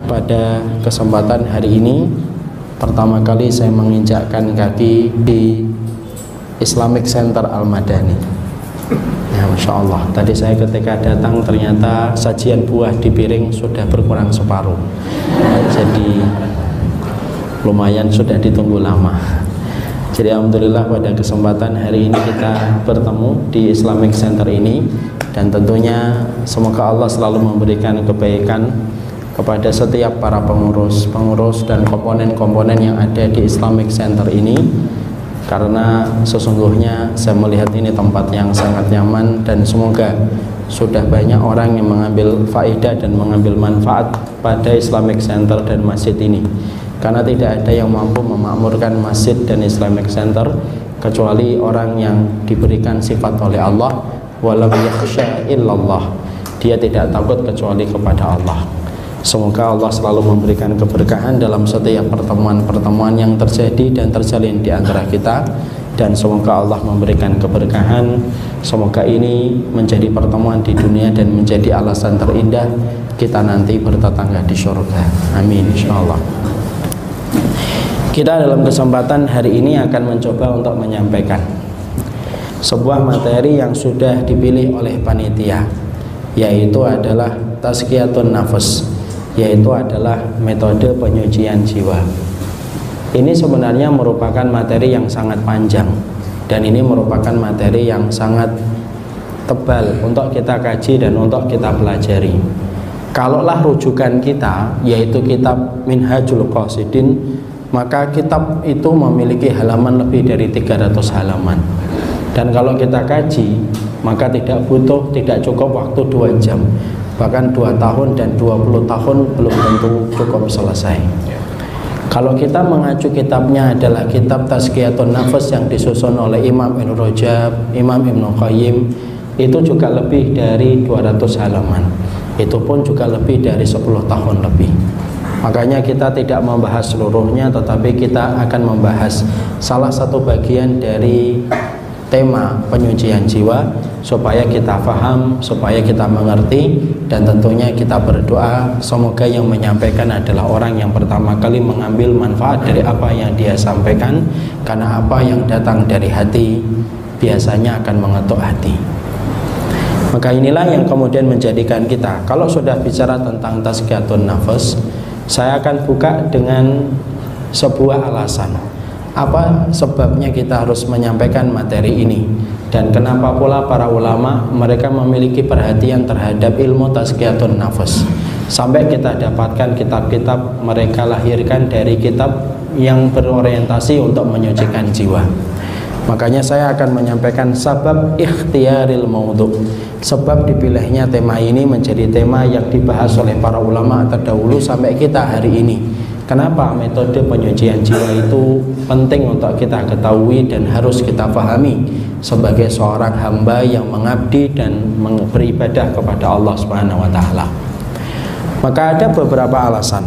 Pada kesempatan hari ini pertama kali saya menginjakkan kaki di Islamic Center Al-Madani. Ya, Masya Allah, tadi saya ketika datang ternyata sajian buah di piring sudah berkurang separuh. Jadi lumayan sudah ditunggu lama. Jadi alhamdulillah pada kesempatan hari ini kita bertemu di Islamic Center ini, dan tentunya semoga Allah selalu memberikan kebaikan kepada setiap para pengurus dan komponen-komponen yang ada di Islamic Center ini, karena sesungguhnya saya melihat ini tempat yang sangat nyaman, dan semoga sudah banyak orang yang mengambil faedah dan mengambil manfaat pada Islamic Center dan masjid ini, karena tidak ada yang mampu memakmurkan masjid dan Islamic Center kecuali orang yang diberikan sifat oleh Allah, walam yakhsha illallah, dia tidak takut kecuali kepada Allah. Semoga Allah selalu memberikan keberkahan dalam setiap pertemuan-pertemuan yang terjadi dan terjalin di antara kita, dan semoga Allah memberikan keberkahan. Semoga ini menjadi pertemuan di dunia dan menjadi alasan terindah kita nanti bertetangga di surga. Amin insyaallah. Kita dalam kesempatan hari ini akan mencoba untuk menyampaikan sebuah materi yang sudah dipilih oleh panitia, yaitu adalah tazkiyatun nafas, yaitu adalah metode penyucian jiwa. Ini sebenarnya merupakan materi yang sangat panjang, dan ini merupakan materi yang sangat tebal untuk kita kaji dan untuk kita pelajari. Kalaulah rujukan kita yaitu kitab Minhajul Qasidin, maka kitab itu memiliki halaman lebih dari 300 halaman. Dan kalau kita kaji, maka tidak cukup waktu 2 jam, bahkan 2 tahun dan 20 tahun belum tentu cukup selesai. Kalau kita mengacu kitabnya adalah kitab Tazkiyatun Nafas yang disusun oleh Imam Ibn Rajab, Imam Ibn Qayyim, itu juga lebih dari 200 halaman. Itu pun juga lebih dari 10 tahun lebih. Makanya kita tidak membahas seluruhnya, tetapi kita akan membahas salah satu bagian dari tema penyucian jiwa, supaya kita paham, supaya kita mengerti, dan tentunya kita berdoa semoga yang menyampaikan adalah orang yang pertama kali mengambil manfaat dari apa yang dia sampaikan, karena apa yang datang dari hati biasanya akan mengetuk hati. Maka inilah yang kemudian menjadikan kita, kalau sudah bicara tentang tazkiyatun nafas, saya akan buka dengan sebuah alasan. Apa sebabnya kita harus menyampaikan materi ini, dan kenapa pula para ulama mereka memiliki perhatian terhadap ilmu tazkiyatun nafas, sampai kita dapatkan kitab-kitab mereka lahirkan dari kitab yang berorientasi untuk menyucikan jiwa. Makanya saya akan menyampaikan sebab ikhtiyaril maudhu, sebab dipilihnya tema ini menjadi tema yang dibahas oleh para ulama terdahulu sampai kita hari ini. Kenapa metode penyucian jiwa itu penting untuk kita ketahui dan harus kita pahami sebagai seorang hamba yang mengabdi dan beribadah kepada Allah Subhanahu wa taala. Maka ada beberapa alasan,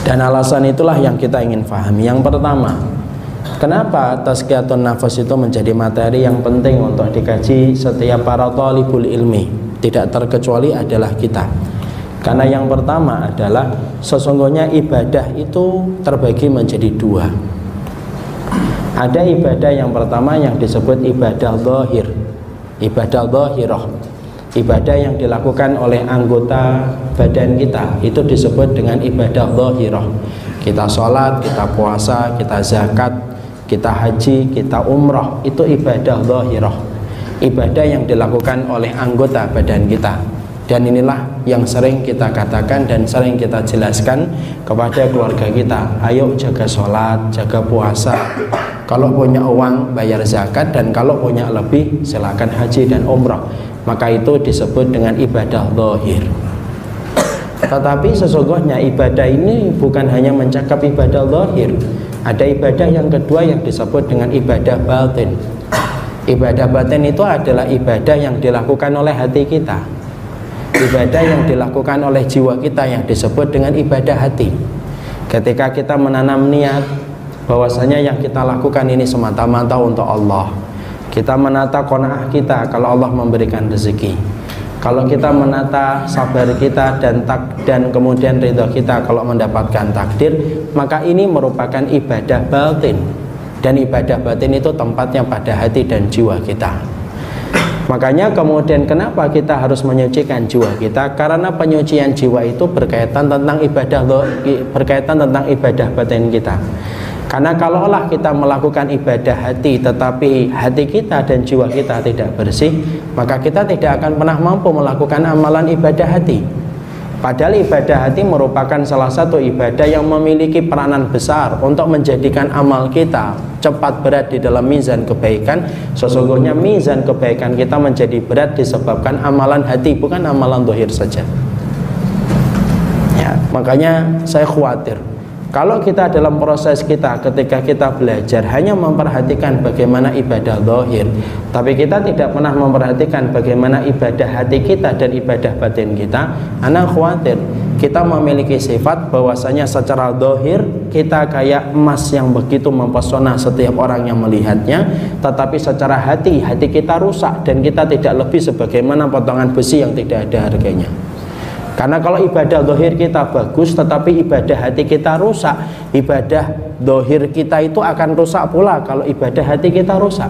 dan alasan itulah yang kita ingin pahami. Yang pertama, kenapa tazkiyatun nafas itu menjadi materi yang penting untuk dikaji setiap para thalibul ilmi, tidak terkecuali adalah kita. Karena yang pertama adalah sesungguhnya ibadah itu terbagi menjadi 2. Ada ibadah yang pertama yang disebut ibadah zahir, ibadah zahirah, ibadah yang dilakukan oleh anggota badan kita, itu disebut dengan ibadah zahirah. Kita sholat, kita puasa, kita zakat, kita haji, kita umrah, itu ibadah zahirah, ibadah yang dilakukan oleh anggota badan kita. Dan inilah yang sering kita katakan dan sering kita jelaskan kepada keluarga kita, ayo jaga sholat, jaga puasa, kalau punya uang bayar zakat, dan kalau punya lebih silakan haji dan umrah. Maka itu disebut dengan ibadah zahir. Tetapi sesungguhnya ibadah ini bukan hanya mencakup ibadah zahir. Ada ibadah yang kedua yang disebut dengan ibadah batin. Ibadah batin itu adalah ibadah yang dilakukan oleh hati kita, ibadah yang dilakukan oleh jiwa kita yang disebut dengan ibadah hati. Ketika kita menanam niat bahwasanya yang kita lakukan ini semata-mata untuk Allah, kita menata qanaah kita kalau Allah memberikan rezeki, Kalau kita menata sabar kita dan kemudian ridho kita kalau mendapatkan takdir, maka ini merupakan ibadah batin. Dan ibadah batin itu tempatnya pada hati dan jiwa kita. Makanya kemudian kenapa kita harus menyucikan jiwa kita? Karena penyucian jiwa itu berkaitan tentang ibadah batin kita. Karena kalaulah kita melakukan ibadah hati tetapi hati kita dan jiwa kita tidak bersih, maka kita tidak akan pernah mampu melakukan amalan ibadah hati. Padahal ibadah hati merupakan salah satu ibadah yang memiliki peranan besar untuk menjadikan amal kita cepat berat di dalam mizan kebaikan. Sesungguhnya mizan kebaikan kita menjadi berat disebabkan amalan hati, bukan amalan zahir saja. Ya, makanya saya khawatir kalau kita dalam proses kita ketika kita belajar hanya memperhatikan bagaimana ibadah zahir, tapi kita tidak pernah memperhatikan bagaimana ibadah hati kita dan ibadah batin kita, ana khawatir kita memiliki sifat bahwasanya secara zahir kita kayak emas yang begitu mempesona setiap orang yang melihatnya, tetapi secara hati kita rusak dan kita tidak lebih sebagaimana potongan besi yang tidak ada harganya. Karena kalau ibadah zahir kita bagus tetapi ibadah hati kita rusak, ibadah zahir kita itu akan rusak pula kalau ibadah hati kita rusak.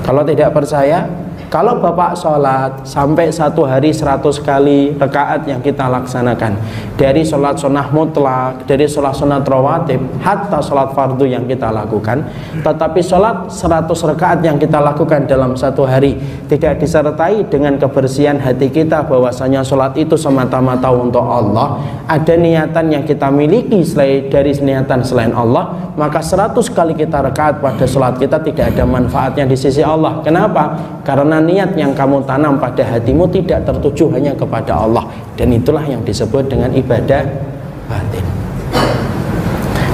Kalau tidak percaya, kalau Bapak sholat sampai satu hari 100 kali rakaat yang kita laksanakan, dari sholat sunnah mutlak, dari sholat sunnah rawatib, hatta sholat fardu yang kita lakukan, tetapi sholat 100 rakaat yang kita lakukan dalam satu hari tidak disertai dengan kebersihan hati kita bahwasanya sholat itu semata-mata untuk Allah, ada niatan yang kita miliki dari niatan selain Allah, maka 100 kali kita rakaat pada sholat kita tidak ada manfaatnya di sisi Allah. Kenapa? Karena niat yang kamu tanam pada hatimu tidak tertuju hanya kepada Allah, dan itulah yang disebut dengan ibadah batin.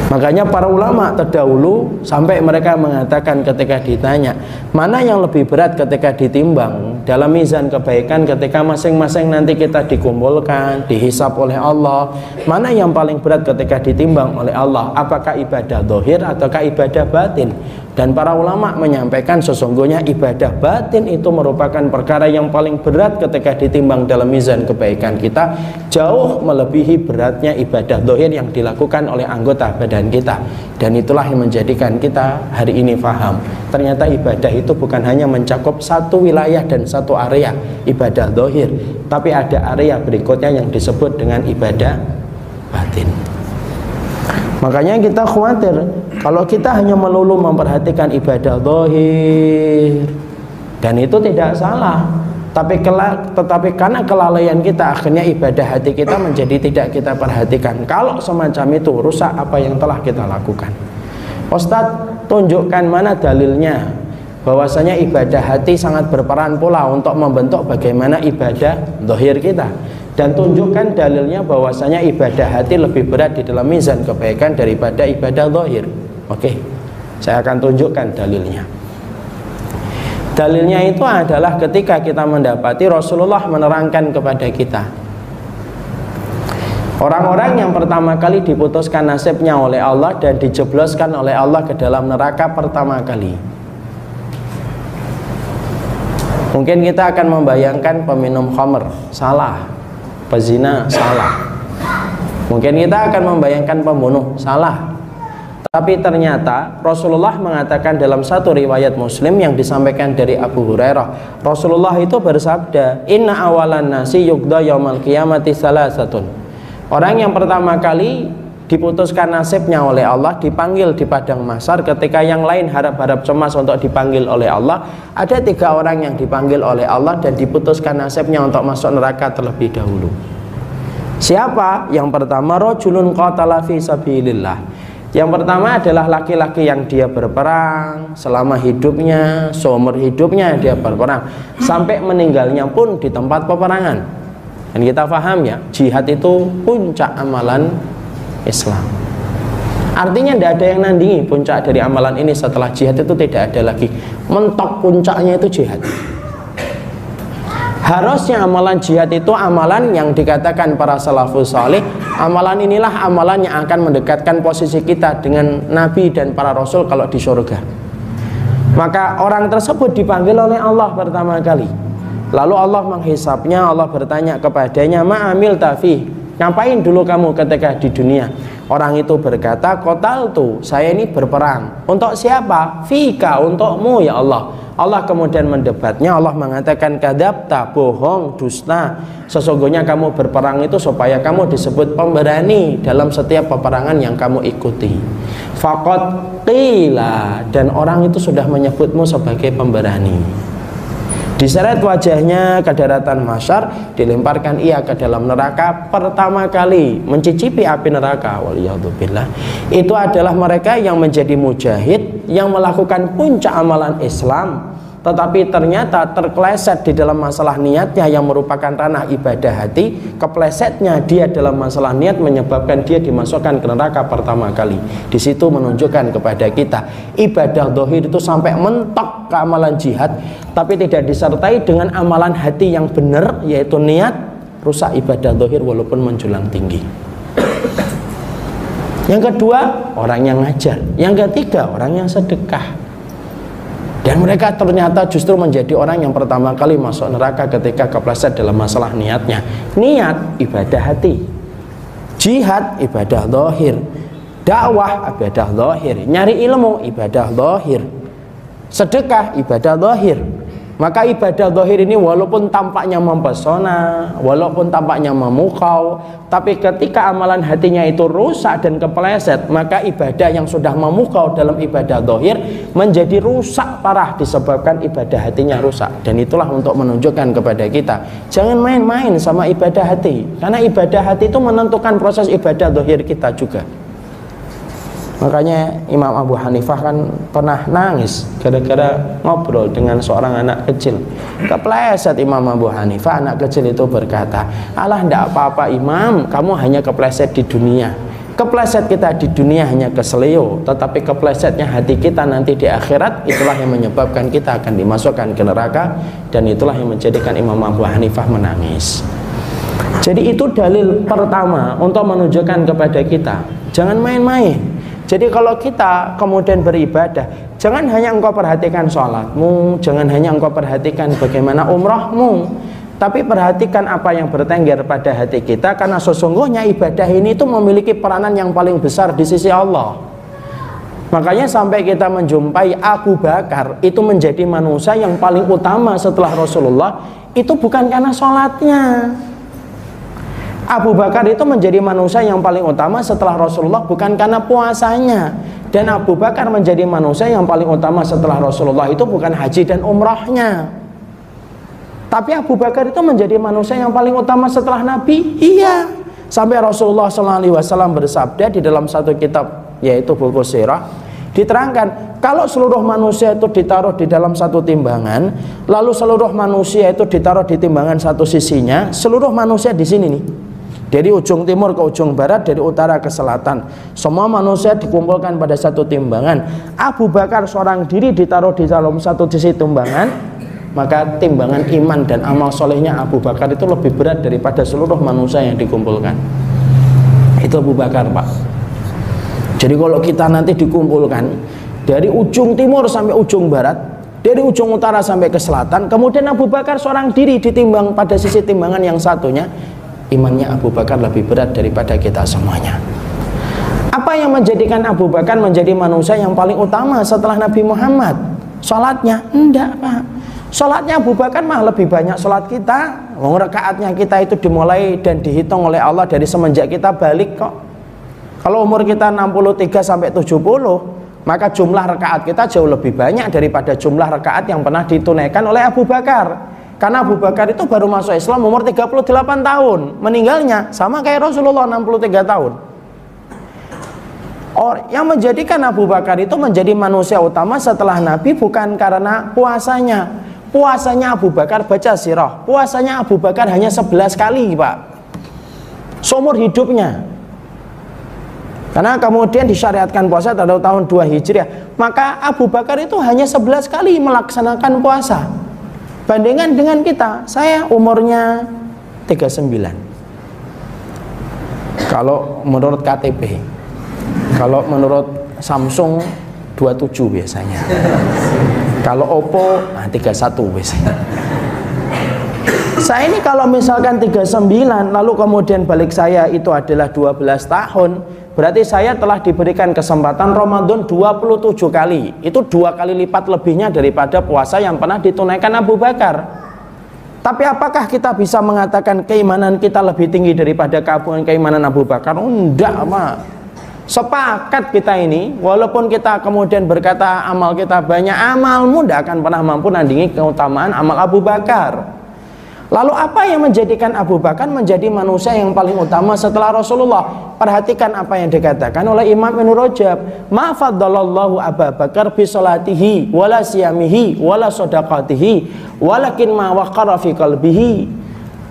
Makanya para ulama terdahulu sampai mereka mengatakan ketika ditanya mana yang lebih berat ketika ditimbang dalam mizan kebaikan, ketika masing-masing nanti kita dikumpulkan, dihisab oleh Allah, mana yang paling berat ketika ditimbang oleh Allah, apakah ibadah zahir ataukah ibadah batin? Dan para ulama menyampaikan sesungguhnya ibadah batin itu merupakan perkara yang paling berat ketika ditimbang dalam mizan kebaikan kita, jauh melebihi beratnya ibadah zahir yang dilakukan oleh anggota badan kita. Dan itulah yang menjadikan kita hari ini paham, ternyata ibadah itu bukan hanya mencakup satu wilayah dan satu area ibadah zahir, tapi ada area berikutnya yang disebut dengan ibadah batin. Makanya kita khawatir kalau kita hanya melulu memperhatikan ibadah zahir, dan itu tidak salah, tetapi karena kelalaian kita akhirnya ibadah hati kita menjadi tidak kita perhatikan. Kalau semacam itu rusak apa yang telah kita lakukan. Ustadz, tunjukkan mana dalilnya bahwasanya ibadah hati sangat berperan pula untuk membentuk bagaimana ibadah zahir kita, dan tunjukkan dalilnya bahwasanya ibadah hati lebih berat di dalam mizan kebaikan daripada ibadah zahir. Oke, saya akan tunjukkan dalilnya. Dalilnya itu adalah ketika kita mendapati Rasulullah menerangkan kepada kita orang-orang yang pertama kali diputuskan nasibnya oleh Allah dan dijebloskan oleh Allah ke dalam neraka pertama kali. Mungkin kita akan membayangkan peminum khamr, salah. Pezina, salah. Mungkin kita akan membayangkan pembunuh, salah. Tapi ternyata Rasulullah mengatakan dalam satu riwayat Muslim yang disampaikan dari Abu Hurairah, Rasulullah itu bersabda, inna awalan nasi yugda yaumal qiyamati salasatun. Orang yang pertama kali diputuskan nasibnya oleh Allah, dipanggil di padang mahsyar ketika yang lain harap-harap cemas untuk dipanggil oleh Allah. Ada 3 orang yang dipanggil oleh Allah dan diputuskan nasibnya untuk masuk neraka terlebih dahulu. Siapa? Yang pertama, rajulun qatala fi sabilillah. Yang pertama adalah laki-laki yang dia berperang selama hidupnya, seumur hidupnya dia berperang, sampai meninggalnya pun di tempat peperangan. Dan kita paham ya, jihad itu puncak amalan Islam. Artinya tidak ada yang nandingi puncak dari amalan ini setelah jihad itu tidak ada lagi. Mentok puncaknya itu jihad. Harusnya amalan jihad itu amalan yang dikatakan para salafus salih, amalan inilah amalan yang akan mendekatkan posisi kita dengan Nabi dan para Rasul kalau di surga. Maka orang tersebut dipanggil oleh Allah pertama kali. Lalu Allah menghisapnya, Allah bertanya kepadanya, ma'amil tafi, ngapain dulu kamu ketika di dunia? Orang itu berkata, qataltu, saya ini berperang. Untuk siapa? Fika, untukmu ya Allah. Allah kemudian mendebatnya, Allah mengatakan, kadzabta, bohong, dusta. Sesungguhnya kamu berperang itu supaya kamu disebut pemberani dalam setiap peperangan yang kamu ikuti. Faqad qila, dan orang itu sudah menyebutmu sebagai pemberani. Diseret wajahnya ke daratan mahsyar, dilemparkan ia ke dalam neraka pertama kali mencicipi api neraka. Waliyadzubillah. Itu adalah mereka yang menjadi mujahid, yang melakukan puncak amalan Islam, tetapi ternyata terkleset di dalam masalah niatnya yang merupakan ranah ibadah hati. Keplesetnya dia dalam masalah niat menyebabkan dia dimasukkan ke neraka pertama kali. Di situ menunjukkan kepada kita ibadah zahir itu sampai mentok ke amalan jihad, tapi tidak disertai dengan amalan hati yang benar, yaitu niat, rusak ibadah zahir walaupun menjulang tinggi. Yang kedua, orang yang ngajar. Yang ketiga, orang yang sedekah. Dan mereka ternyata justru menjadi orang yang pertama kali masuk neraka ketika kepleset dalam masalah niatnya. Niat, ibadah hati. Jihad, ibadah zahir. Dakwah, ibadah zahir. Nyari ilmu, ibadah zahir. Sedekah, ibadah zahir. Maka ibadah zahir ini walaupun tampaknya mempesona, walaupun tampaknya memukau, tapi ketika amalan hatinya itu rusak dan kepleset, maka ibadah yang sudah memukau dalam ibadah zahir menjadi rusak parah disebabkan ibadah hatinya rusak. Dan itulah untuk menunjukkan kepada kita, jangan main-main sama ibadah hati, karena ibadah hati itu menentukan proses ibadah zahir kita juga. Makanya Imam Abu Hanifah kan pernah nangis gara-gara ngobrol dengan seorang anak kecil. Kepleset Imam Abu Hanifah, anak kecil itu berkata, alah ndak apa-apa Imam, kamu hanya kepleset di dunia. Kepleset kita di dunia hanya keseleo, tetapi keplesetnya hati kita nanti di akhirat, itulah yang menyebabkan kita akan dimasukkan ke neraka. Dan itulah yang menjadikan Imam Abu Hanifah menangis. Jadi itu dalil pertama untuk menunjukkan kepada kita, jangan main-main. Jadi kalau kita kemudian beribadah, jangan hanya engkau perhatikan sholatmu, jangan hanya engkau perhatikan bagaimana umrahmu, tapi perhatikan apa yang bertengger pada hati kita, karena sesungguhnya ibadah ini itu memiliki peranan yang paling besar di sisi Allah. Makanya sampai kita menjumpai Abu Bakar itu menjadi manusia yang paling utama setelah Rasulullah, itu bukan karena sholatnya. Abu Bakar itu menjadi manusia yang paling utama setelah Rasulullah bukan karena puasanya. Dan Abu Bakar menjadi manusia yang paling utama setelah Rasulullah itu bukan haji dan umrahnya. Tapi Abu Bakar itu menjadi manusia yang paling utama setelah Nabi. Iya. Sampai Rasulullah SAW bersabda di dalam satu kitab, yaitu buku sirah, diterangkan kalau seluruh manusia itu ditaruh di dalam satu timbangan, lalu seluruh manusia itu ditaruh di timbangan satu sisinya, seluruh manusia di sini nih, dari ujung timur ke ujung barat, dari utara ke selatan, semua manusia dikumpulkan pada satu timbangan. Abu Bakar seorang diri ditaruh di dalam satu sisi timbangan, maka timbangan iman dan amal solehnya Abu Bakar itu lebih berat daripada seluruh manusia yang dikumpulkan. Itu Abu Bakar, Pak. Jadi kalau kita nanti dikumpulkan dari ujung timur sampai ujung barat, dari ujung utara sampai ke selatan, kemudian Abu Bakar seorang diri ditimbang pada sisi timbangan yang satunya, imannya Abu Bakar lebih berat daripada kita semuanya. Apa yang menjadikan Abu Bakar menjadi manusia yang paling utama setelah Nabi Muhammad? Sholatnya? Enggak, Pak. Sholatnya Abu Bakar mah lebih banyak sholat kita. Rakaatnya kita itu dimulai dan dihitung oleh Allah dari semenjak kita balik kok. Kalau umur kita 63 sampai 70, maka jumlah rakaat kita jauh lebih banyak daripada jumlah rakaat yang pernah ditunaikan oleh Abu Bakar. Karena Abu Bakar itu baru masuk Islam umur 38 tahun, meninggalnya sama kayak Rasulullah 63 tahun. Yang menjadikan Abu Bakar itu menjadi manusia utama setelah Nabi bukan karena puasanya. Puasanya Abu Bakar, baca sirah, puasanya Abu Bakar hanya 11 kali, Pak, seumur hidupnya. Karena kemudian disyariatkan puasa pada tahun 2 Hijriah, maka Abu Bakar itu hanya 11 kali melaksanakan puasa. Bandingkan dengan kita, saya umurnya 39. Kalau menurut KTP, kalau menurut Samsung 27 biasanya. Kalau Oppo 31 biasanya. Saya ini kalau misalkan 39 lalu kemudian balik saya itu adalah 12 tahun, berarti saya telah diberikan kesempatan Ramadan 27 kali. Itu 2 kali lipat lebihnya daripada puasa yang pernah ditunaikan Abu Bakar. Tapi apakah kita bisa mengatakan keimanan kita lebih tinggi daripada keimanan Abu Bakar? Enggak, Pak. Sepakat kita ini, walaupun kita kemudian berkata amal kita banyak, amalmu tidak akan pernah mampu nandingi keutamaan amal Abu Bakar. Lalu apa yang menjadikan Abu Bakar menjadi manusia yang paling utama setelah Rasulullah? Perhatikan apa yang dikatakan oleh Imam Ibnu Rajab. Ma faddalallahu Abu Bakar bi salatihi wala siyamihi wala shadaqatihi walakin ma waqara fi qalbihi.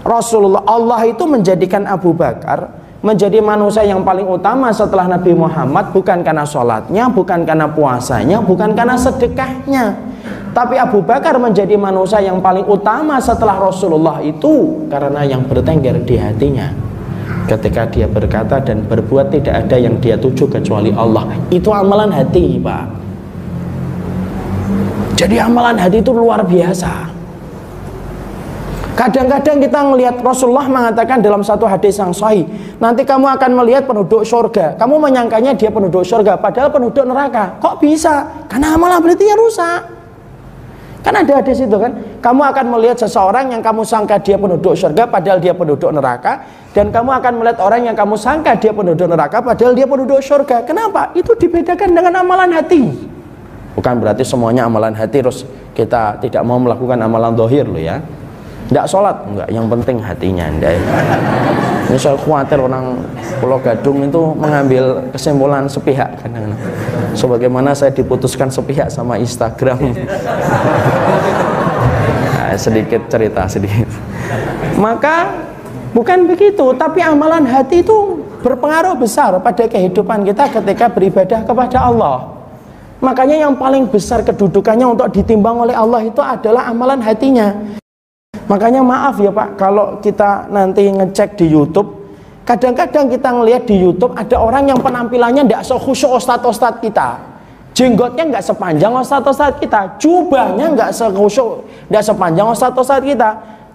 Rasulullah, Allah itu menjadikan Abu Bakar menjadi manusia yang paling utama setelah Nabi Muhammad bukan karena sholatnya, bukan karena puasanya, bukan karena sedekahnya. Tapi Abu Bakar menjadi manusia yang paling utama setelah Rasulullah itu karena yang bertengger di hatinya. Ketika dia berkata dan berbuat tidak ada yang dia tuju kecuali Allah. Itu amalan hati, Pak. Jadi amalan hati itu luar biasa. Kadang-kadang kita melihat Rasulullah mengatakan dalam satu hadis yang sahih, nanti kamu akan melihat penduduk surga. Kamu menyangkanya dia penduduk surga, padahal penduduk neraka. Kok bisa? Karena amalan berarti ya rusak. Kan ada hadis itu kan, kamu akan melihat seseorang yang kamu sangka dia penduduk surga padahal dia penduduk neraka, dan kamu akan melihat orang yang kamu sangka dia penduduk neraka padahal dia penduduk surga. Kenapa? Itu dibedakan dengan amalan hati. Bukan berarti semuanya amalan hati terus kita tidak mau melakukan amalan zahir loh ya. Tidak sholat, enggak, yang penting hatinya. Enggak. Ini saya khawatir orang Pulau Gadung itu mengambil kesimpulan sepihak kadang-kadang. Sebagaimana saya diputuskan sepihak sama Instagram. Nah, sedikit cerita sedikit. Maka bukan begitu, tapi amalan hati itu berpengaruh besar pada kehidupan kita ketika beribadah kepada Allah. Makanya yang paling besar kedudukannya untuk ditimbang oleh Allah itu adalah amalan hatinya. Makanya maaf ya Pak, kalau kita nanti ngecek di YouTube, kadang-kadang kita ngelihat di YouTube ada orang yang penampilannya tidak sekhusyuk ustadz-ustadz kita, jenggotnya nggak sepanjang ustadz-ustadz kita, jubahnya nggak sekhusyuk, nggak sepanjang ustadz-ustadz kita.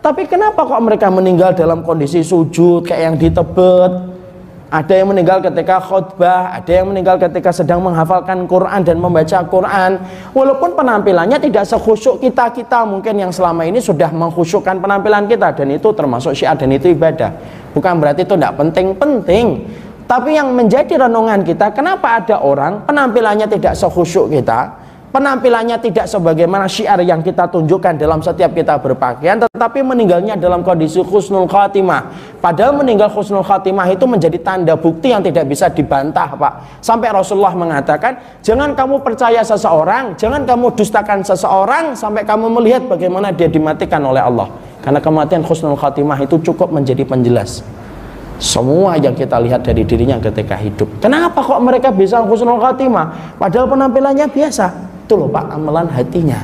Tapi kenapa kok mereka meninggal dalam kondisi sujud kayak yang di Tebet? Ada yang meninggal ketika khutbah, ada yang meninggal ketika sedang menghafalkan Quran dan membaca Quran. Walaupun penampilannya tidak sekhusyuk kita mungkin yang selama ini sudah mengkhusyukkan penampilan kita, dan itu termasuk syiar dan itu ibadah. Bukan berarti itu tidak penting-penting. Tapi yang menjadi renungan kita, kenapa ada orang penampilannya tidak sekhusyuk kita, penampilannya tidak sebagaimana syiar yang kita tunjukkan dalam setiap kita berpakaian, tetapi meninggalnya dalam kondisi husnul khatimah. Padahal meninggal husnul khatimah itu menjadi tanda bukti yang tidak bisa dibantah, Pak. Sampai Rasulullah mengatakan, jangan kamu percaya seseorang, jangan kamu dustakan seseorang sampai kamu melihat bagaimana dia dimatikan oleh Allah. Karena kematian husnul khatimah itu cukup menjadi penjelas semua yang kita lihat dari dirinya ketika hidup. Kenapa kok mereka bisa husnul khatimah padahal penampilannya biasa? Itu loh Pak, amalan hatinya.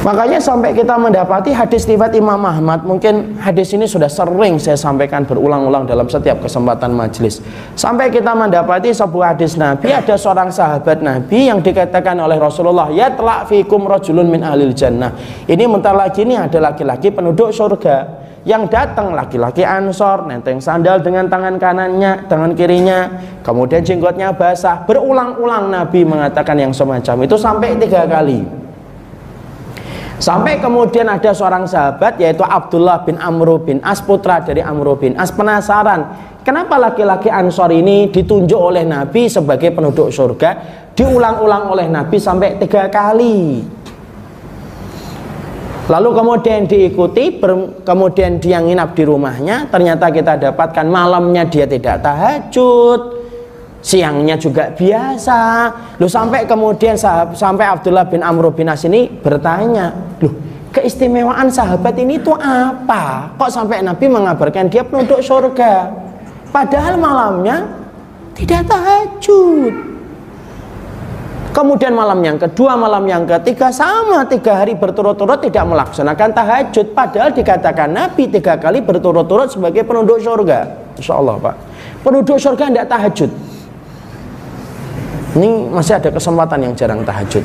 Makanya sampai kita mendapati hadis riwayat Imam Ahmad, mungkin hadis ini sudah sering saya sampaikan berulang-ulang dalam setiap kesempatan majelis. Sampai kita mendapati sebuah hadis Nabi, ada seorang sahabat Nabi yang dikatakan oleh Rasulullah, ya telak fikum rajulun min ahlil jannah. Ini bentar lagi ini ada laki-laki penduduk surga. Yang datang laki-laki Ansor, nenteng sandal dengan tangan kanannya, tangan kirinya, kemudian jenggotnya basah. Berulang-ulang Nabi mengatakan yang semacam itu sampai 3 kali. Sampai kemudian ada seorang sahabat yaitu Abdullah bin Amr bin As, putra dari Amr bin As, penasaran kenapa laki-laki Ansor ini ditunjuk oleh Nabi sebagai penduduk surga. Diulang-ulang oleh Nabi sampai 3 kali. Lalu kemudian diikuti, kemudian dia nginap di rumahnya. Ternyata kita dapatkan malamnya dia tidak tahajud, siangnya juga biasa. Loh, sampai kemudian sampai Abdullah bin Amr bin As ini bertanya, loh keistimewaan sahabat ini itu apa? Kok sampai Nabi mengabarkan dia penduduk surga padahal malamnya tidak tahajud. Kemudian malam yang kedua, malam yang ketiga sama 3 hari berturut-turut tidak melaksanakan tahajud. Padahal dikatakan Nabi 3 kali berturut-turut sebagai penduduk surga. Insya Allah Pak, penduduk surga tidak tahajud. Ini masih ada kesempatan yang jarang tahajud.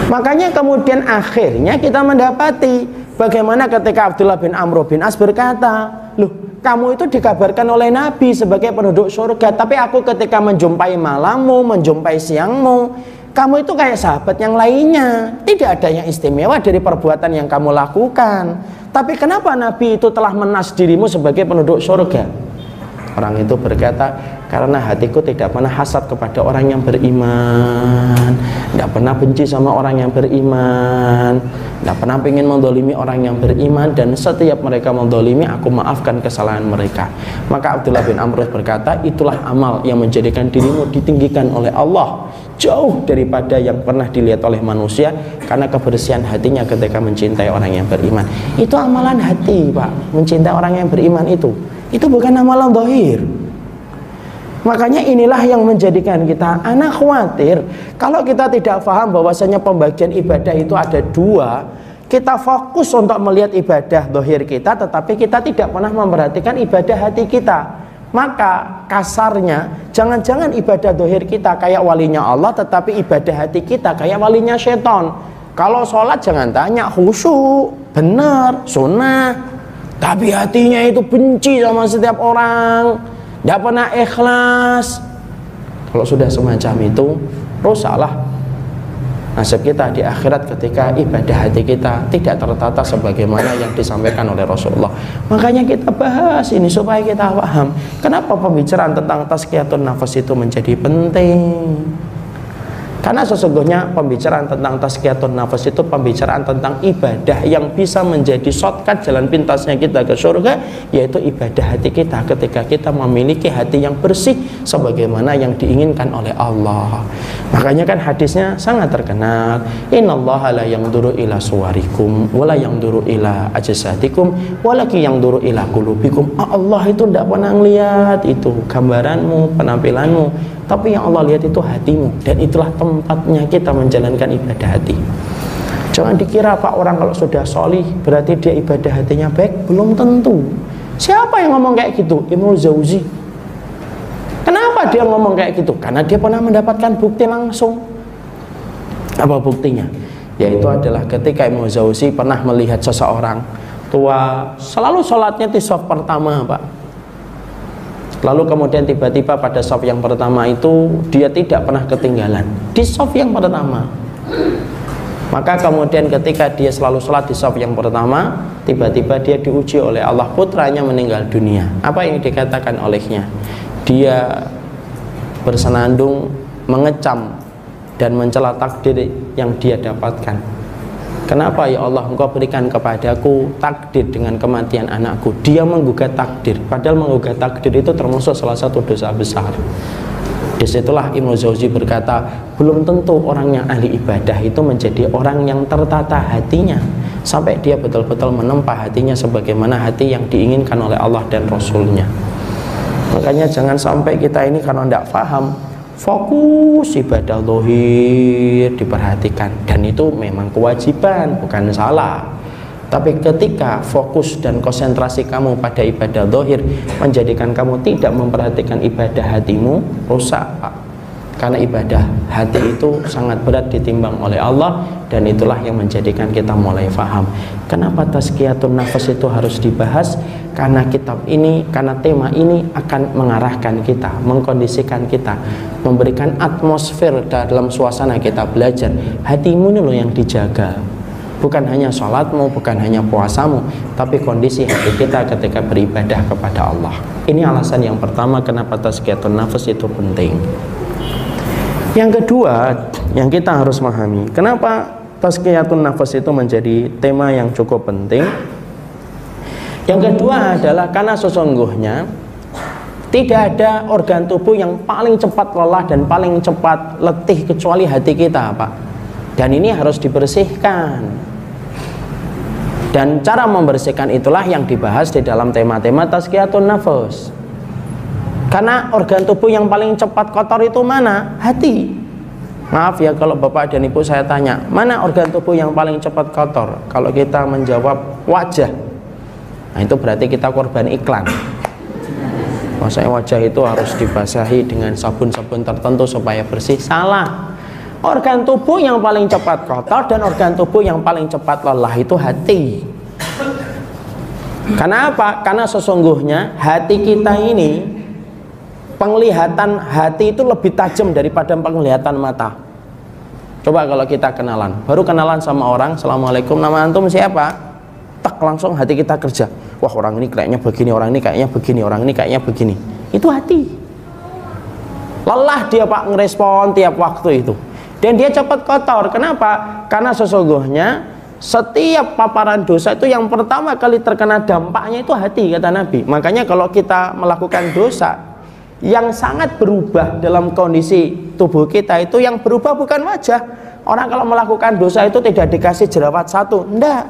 Makanya kemudian akhirnya kita mendapati bagaimana ketika Abdullah bin Amr bin As berkata, loh, kamu itu dikabarkan oleh Nabi sebagai penduduk surga, tapi aku ketika menjumpai malammu, menjumpai siangmu, kamu itu kayak sahabat yang lainnya, tidak ada yang istimewa dari perbuatan yang kamu lakukan. Tapi kenapa Nabi itu telah menas dirimu sebagai penduduk surga? Orang itu berkata, karena hatiku tidak pernah hasad kepada orang yang beriman, tidak pernah benci sama orang yang beriman, tidak pernah ingin mendolimi orang yang beriman, dan setiap mereka mendolimi, aku maafkan kesalahan mereka. Maka Abdullah bin Amr berkata, itulah amal yang menjadikan dirimu ditinggikan oleh Allah, jauh daripada yang pernah dilihat oleh manusia, karena kebersihan hatinya ketika mencintai orang yang beriman. Itu amalan hati, Pak, mencintai orang yang beriman itu bukan amalan zahir. Makanya inilah yang menjadikan kita, anak khawatir kalau kita tidak paham bahwasanya pembagian ibadah itu ada dua, kita fokus untuk melihat ibadah zahir kita, tetapi kita tidak pernah memperhatikan ibadah hati kita. Maka kasarnya, jangan-jangan ibadah zahir kita kayak walinya Allah, tetapi ibadah hati kita kayak walinya setan. Kalau sholat jangan tanya, khusyuk, benar, sunnah, tapi hatinya itu benci sama setiap orang, tidak pernah ikhlas. Kalau sudah semacam itu, rusaklah nasib kita di akhirat ketika ibadah hati kita tidak tertata sebagaimana yang disampaikan oleh Rasulullah. Makanya kita bahas ini supaya kita paham kenapa pembicaraan tentang tazkiyatun nafas itu menjadi penting. Karena sesungguhnya pembicaraan tentang tazkiyatun nafas itu pembicaraan tentang ibadah yang bisa menjadi shortcut jalan pintasnya kita ke surga, yaitu ibadah hati kita ketika kita memiliki hati yang bersih sebagaimana yang diinginkan oleh Allah. Makanya kan hadisnya sangat terkenal, innallaha la yanzuru ila suwarikum wala yanzuru ila ajsadikum walaki yanzuru ila qulubikum. Allah itu tidak pernah melihat itu gambaranmu, penampilanmu, tapi yang Allah lihat itu hatimu, dan itulah tempatnya kita menjalankan ibadah hati. Jangan dikira Pak, orang kalau sudah solih berarti dia ibadah hatinya baik, belum tentu. Siapa yang ngomong kayak gitu? Ibnu Jauzi. Kenapa dia ngomong kayak gitu? Karena dia pernah mendapatkan bukti langsung. Apa buktinya? Yaitu adalah ketika Ibnu Jauzi pernah melihat seseorang tua selalu sholatnya di shaf pertama, Pak. Lalu kemudian tiba-tiba pada shaf yang pertama itu dia tidak pernah ketinggalan di shaf yang pertama. Maka kemudian ketika dia selalu sholat di shaf yang pertama, tiba-tiba dia diuji oleh Allah, putranya meninggal dunia. Apa yang dikatakan olehnya? Dia bersenandung, mengecam dan mencela takdir yang dia dapatkan. Kenapa ya Allah Engkau berikan kepadaku takdir dengan kematian anakku? Dia menggugat takdir, padahal menggugat takdir itu termasuk salah satu dosa besar. Disitulah Ibnu Jauzi berkata, belum tentu orang yang ahli ibadah itu menjadi orang yang tertata hatinya sampai dia betul-betul menempa hatinya sebagaimana hati yang diinginkan oleh Allah dan Rasulnya. Makanya jangan sampai kita ini karena tidak paham, fokus ibadah zahir diperhatikan, dan itu memang kewajiban, bukan salah. Tapi ketika fokus dan konsentrasi kamu pada ibadah zahir menjadikan kamu tidak memperhatikan ibadah hatimu, rusak, Pak. Karena ibadah hati itu sangat berat ditimbang oleh Allah, dan itulah yang menjadikan kita mulai faham kenapa tazkiyatun nafas itu harus dibahas. Karena kitab ini, karena tema ini akan mengarahkan kita, mengkondisikan kita, memberikan atmosfer dalam suasana kita belajar. Hatimu ini loh yang dijaga, bukan hanya sholatmu, bukan hanya puasamu, tapi kondisi hati kita ketika beribadah kepada Allah. Ini alasan yang pertama kenapa tazkiyatun nafas itu penting. Yang kedua yang kita harus memahami, kenapa tazkiyatun nafas itu menjadi tema yang cukup penting. Yang kedua adalah karena sesungguhnya tidak ada organ tubuh yang paling cepat lelah dan paling cepat letih kecuali hati kita, Pak. Dan ini harus dibersihkan. Dan cara membersihkan itulah yang dibahas di dalam tema-tema tazkiyatun nafas. Karena organ tubuh yang paling cepat kotor itu mana? Hati. Maaf ya kalau Bapak dan Ibu saya tanya, mana organ tubuh yang paling cepat kotor? Kalau kita menjawab wajah, nah itu berarti kita korban iklan. Maksudnya wajah itu harus dibasahi dengan sabun-sabun tertentu supaya bersih. Salah. Organ tubuh yang paling cepat kotor dan organ tubuh yang paling cepat lelah itu hati. Karena apa? Karena sesungguhnya hati kita ini, penglihatan hati itu lebih tajam daripada penglihatan mata. Coba kalau kita kenalan, baru kenalan sama orang, assalamualaikum, nama antum siapa? Tak, langsung hati kita kerja. Wah, orang ini kayaknya begini, orang ini kayaknya begini, orang ini kayaknya begini. Itu hati. Lelah dia Pak ngerespon tiap waktu itu. Dan dia cepat kotor. Kenapa? Karena sesungguhnya setiap paparan dosa itu yang pertama kali terkena dampaknya itu hati, kata Nabi. Makanya kalau kita melakukan dosa, yang sangat berubah dalam kondisi tubuh kita itu, yang berubah bukan wajah. Orang kalau melakukan dosa itu tidak dikasih jerawat satu, enggak.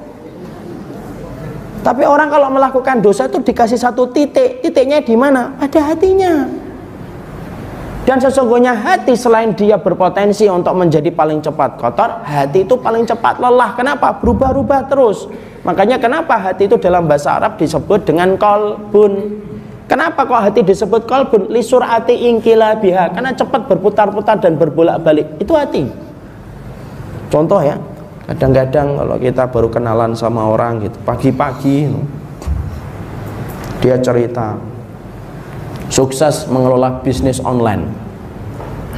Tapi orang kalau melakukan dosa itu dikasih satu titik. Titiknya di mana? Pada hatinya. Dan sesungguhnya hati selain dia berpotensi untuk menjadi paling cepat kotor, hati itu paling cepat lelah. Kenapa? Berubah-ubah terus. Makanya kenapa hati itu dalam bahasa Arab disebut dengan kolbun. Kenapa kok hati disebut kolbun? Lisurati inqilabiha, karena cepat berputar-putar dan berbolak-balik. Itu hati. Contoh ya, kadang-kadang kalau kita baru kenalan sama orang gitu, pagi-pagi dia cerita sukses mengelola bisnis online,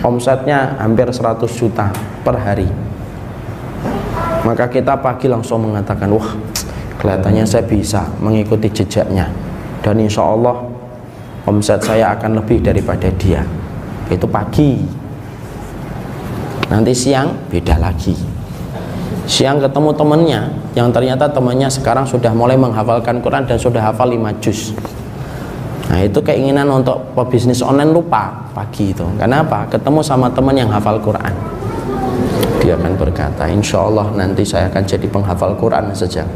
omsetnya hampir 100 juta per hari. Maka kita pagi langsung mengatakan, wah kelihatannya saya bisa mengikuti jejaknya, dan insya Allah omset saya akan lebih daripada dia. Itu pagi. Nanti siang beda lagi. Siang ketemu temannya, yang ternyata temannya sekarang sudah mulai menghafalkan Quran dan sudah hafal 5 juz. Nah itu keinginan untuk pebisnis online lupa pagi itu. Kenapa? Ketemu sama teman yang hafal Quran. Dia akan berkata, insya Allah nanti saya akan jadi penghafal Quran saja,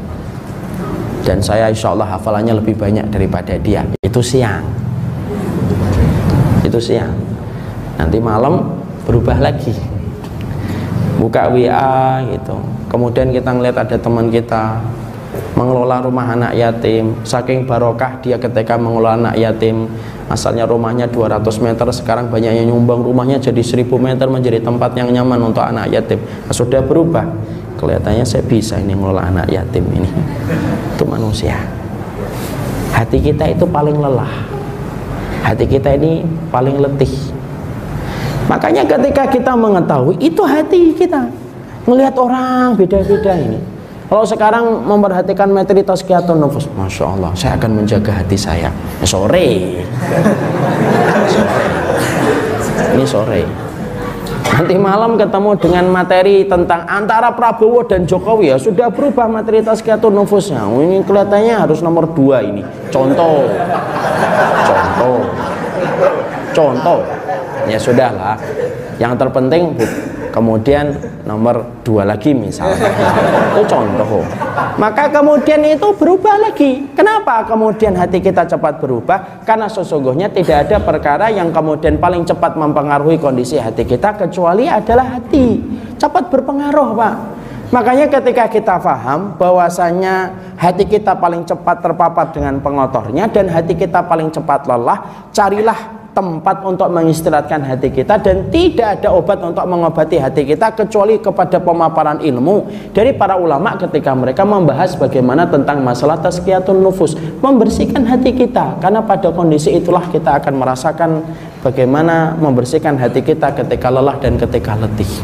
dan saya insya Allah hafalannya lebih banyak daripada dia. Itu siang. Itu siang. Nanti malam berubah lagi, buka WA gitu. Kemudian kita ngeliat ada teman kita mengelola rumah anak yatim. Saking barokah dia ketika mengelola anak yatim, asalnya rumahnya 200 meter, sekarang banyak yang nyumbang rumahnya jadi 1000 meter, menjadi tempat yang nyaman untuk anak yatim. Nah, sudah berubah. Kelihatannya saya bisa ini mengelola anak yatim ini. Itu manusia. Hati kita itu paling lelah. Hati kita ini paling letih. Makanya ketika kita mengetahui itu hati kita, melihat orang beda-beda ini. Kalau sekarang memperhatikan materi tazkiyatun nufus, masya Allah, saya akan menjaga hati saya. Sore. Ini sore. Nanti malam ketemu dengan materi tentang antara Prabowo dan Jokowi, ya sudah berubah materi tazkiyatun nufusnya. Ini kelihatannya harus nomor 2 ini. Contoh. Ya sudahlah. Yang terpenting kemudian nomor 2 lagi misalnya. Itu contoh. Maka kemudian itu berubah lagi. Kenapa kemudian hati kita cepat berubah? Karena sesungguhnya tidak ada perkara yang kemudian paling cepat mempengaruhi kondisi hati kita kecuali adalah hati. Cepat berpengaruh, Pak. Makanya ketika kita paham bahwasanya hati kita paling cepat terpapar dengan pengotornya dan hati kita paling cepat lelah, carilah tempat untuk mengistirahatkan hati kita, dan tidak ada obat untuk mengobati hati kita kecuali kepada pemaparan ilmu dari para ulama ketika mereka membahas bagaimana tentang masalah tazkiyatun nufus, membersihkan hati kita. Karena pada kondisi itulah kita akan merasakan bagaimana membersihkan hati kita ketika lelah dan ketika letih.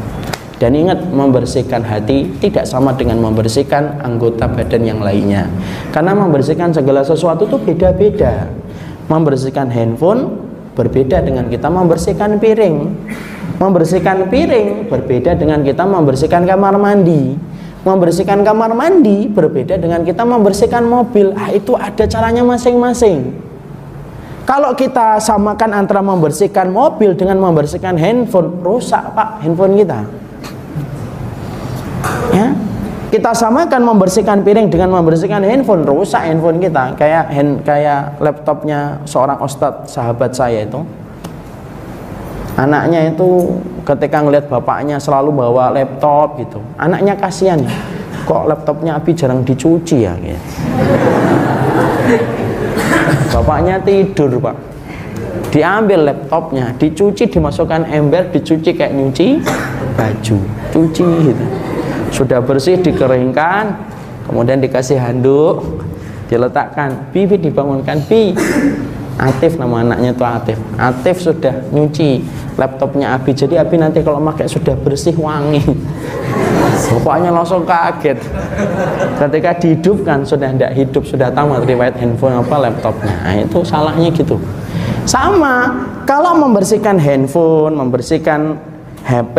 Dan ingat, membersihkan hati tidak sama dengan membersihkan anggota badan yang lainnya, karena membersihkan segala sesuatu itu beda-beda. Membersihkan handphone berbeda dengan kita membersihkan piring. Membersihkan piring berbeda dengan kita membersihkan kamar mandi. Membersihkan kamar mandi berbeda dengan kita membersihkan mobil. Itu ada caranya masing-masing. Kalau kita samakan antara membersihkan mobil dengan membersihkan handphone, rusak Pak handphone kita. Ya, kita samakan membersihkan piring dengan membersihkan handphone, rusak handphone kita. Kayak laptopnya seorang ustadz sahabat saya itu. Anaknya itu ketika ngelihat bapaknya selalu bawa laptop gitu, anaknya kasihan ya, kok laptopnya Abi jarang dicuci ya gitu. Bapaknya tidur Pak, diambil laptopnya, dicuci, dimasukkan ember, dicuci kayak nyuci baju, cuci gitu. Sudah bersih dikeringkan, kemudian dikasih handuk, diletakkan, Bi dibangunkan, Bi. Atif, nama anaknya itu Atif. Atif sudah nyuci laptopnya Abi, jadi Abi nanti kalau pakai sudah bersih, wangi. Bapaknya langsung kaget. Ketika dihidupkan sudah tidak hidup, sudah tamat riwayat handphone apa laptopnya. Nah, itu salahnya gitu. Sama kalau membersihkan handphone, membersihkan HP,